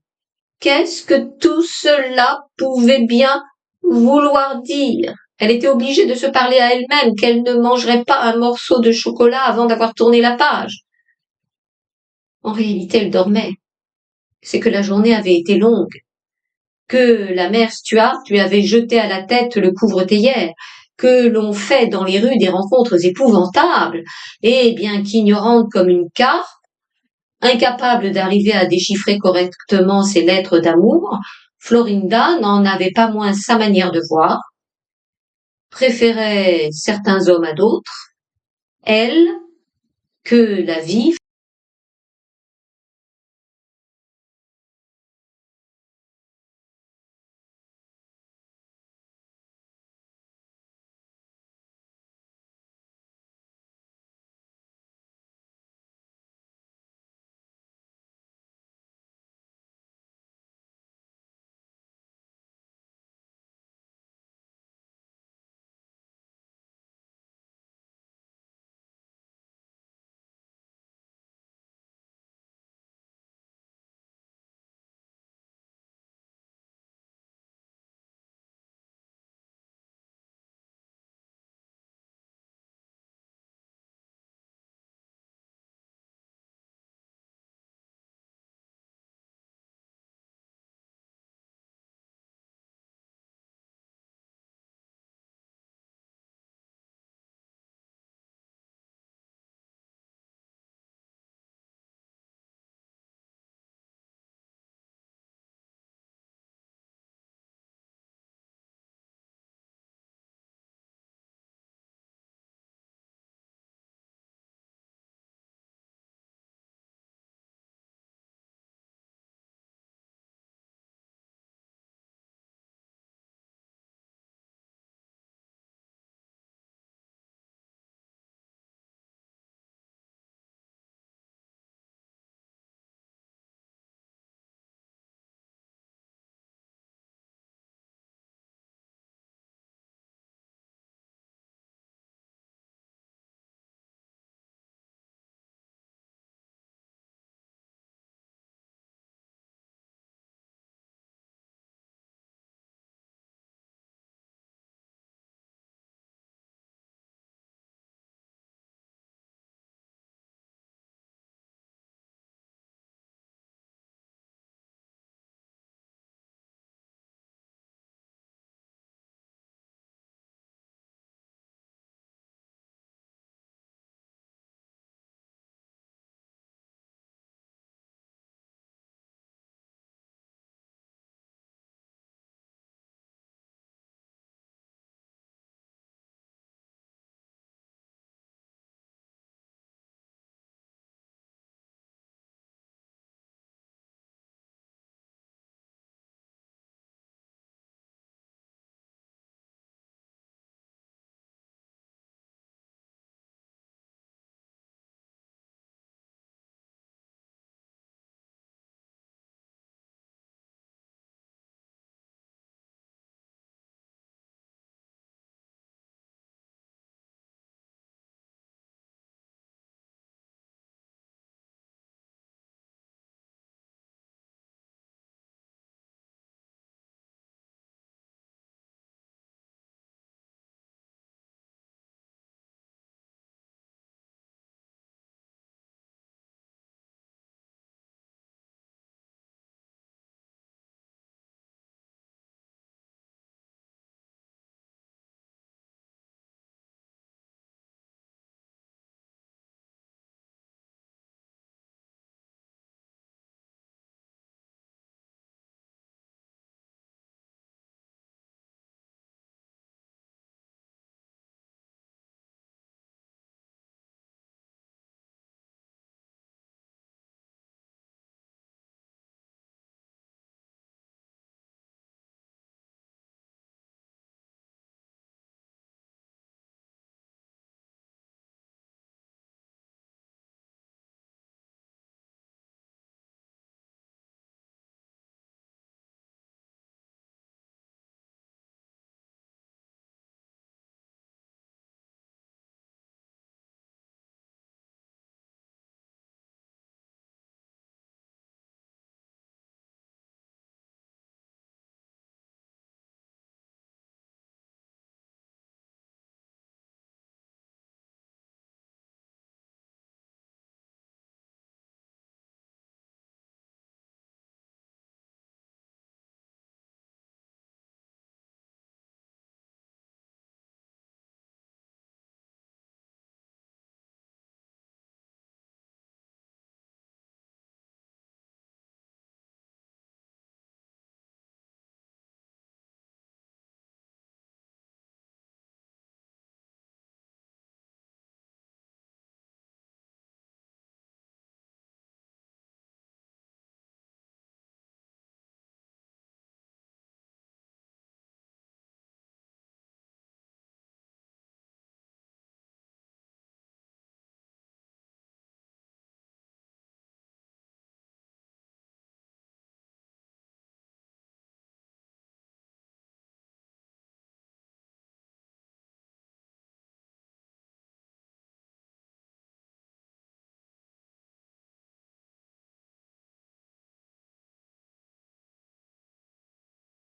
Qu'est-ce que tout cela pouvait bien vouloir dire? Elle était obligée de se parler à elle-même qu'elle ne mangerait pas un morceau de chocolat avant d'avoir tourné la page. En réalité, elle dormait. C'est que la journée avait été longue, que la mère Stuart lui avait jeté à la tête le couvre-théière, que l'on fait dans les rues des rencontres épouvantables, et bien qu'ignorante comme une carpe, incapable d'arriver à déchiffrer correctement ses lettres d'amour, Florinda n'en avait pas moins sa manière de voir, préférait certains hommes à d'autres, elle, que la vie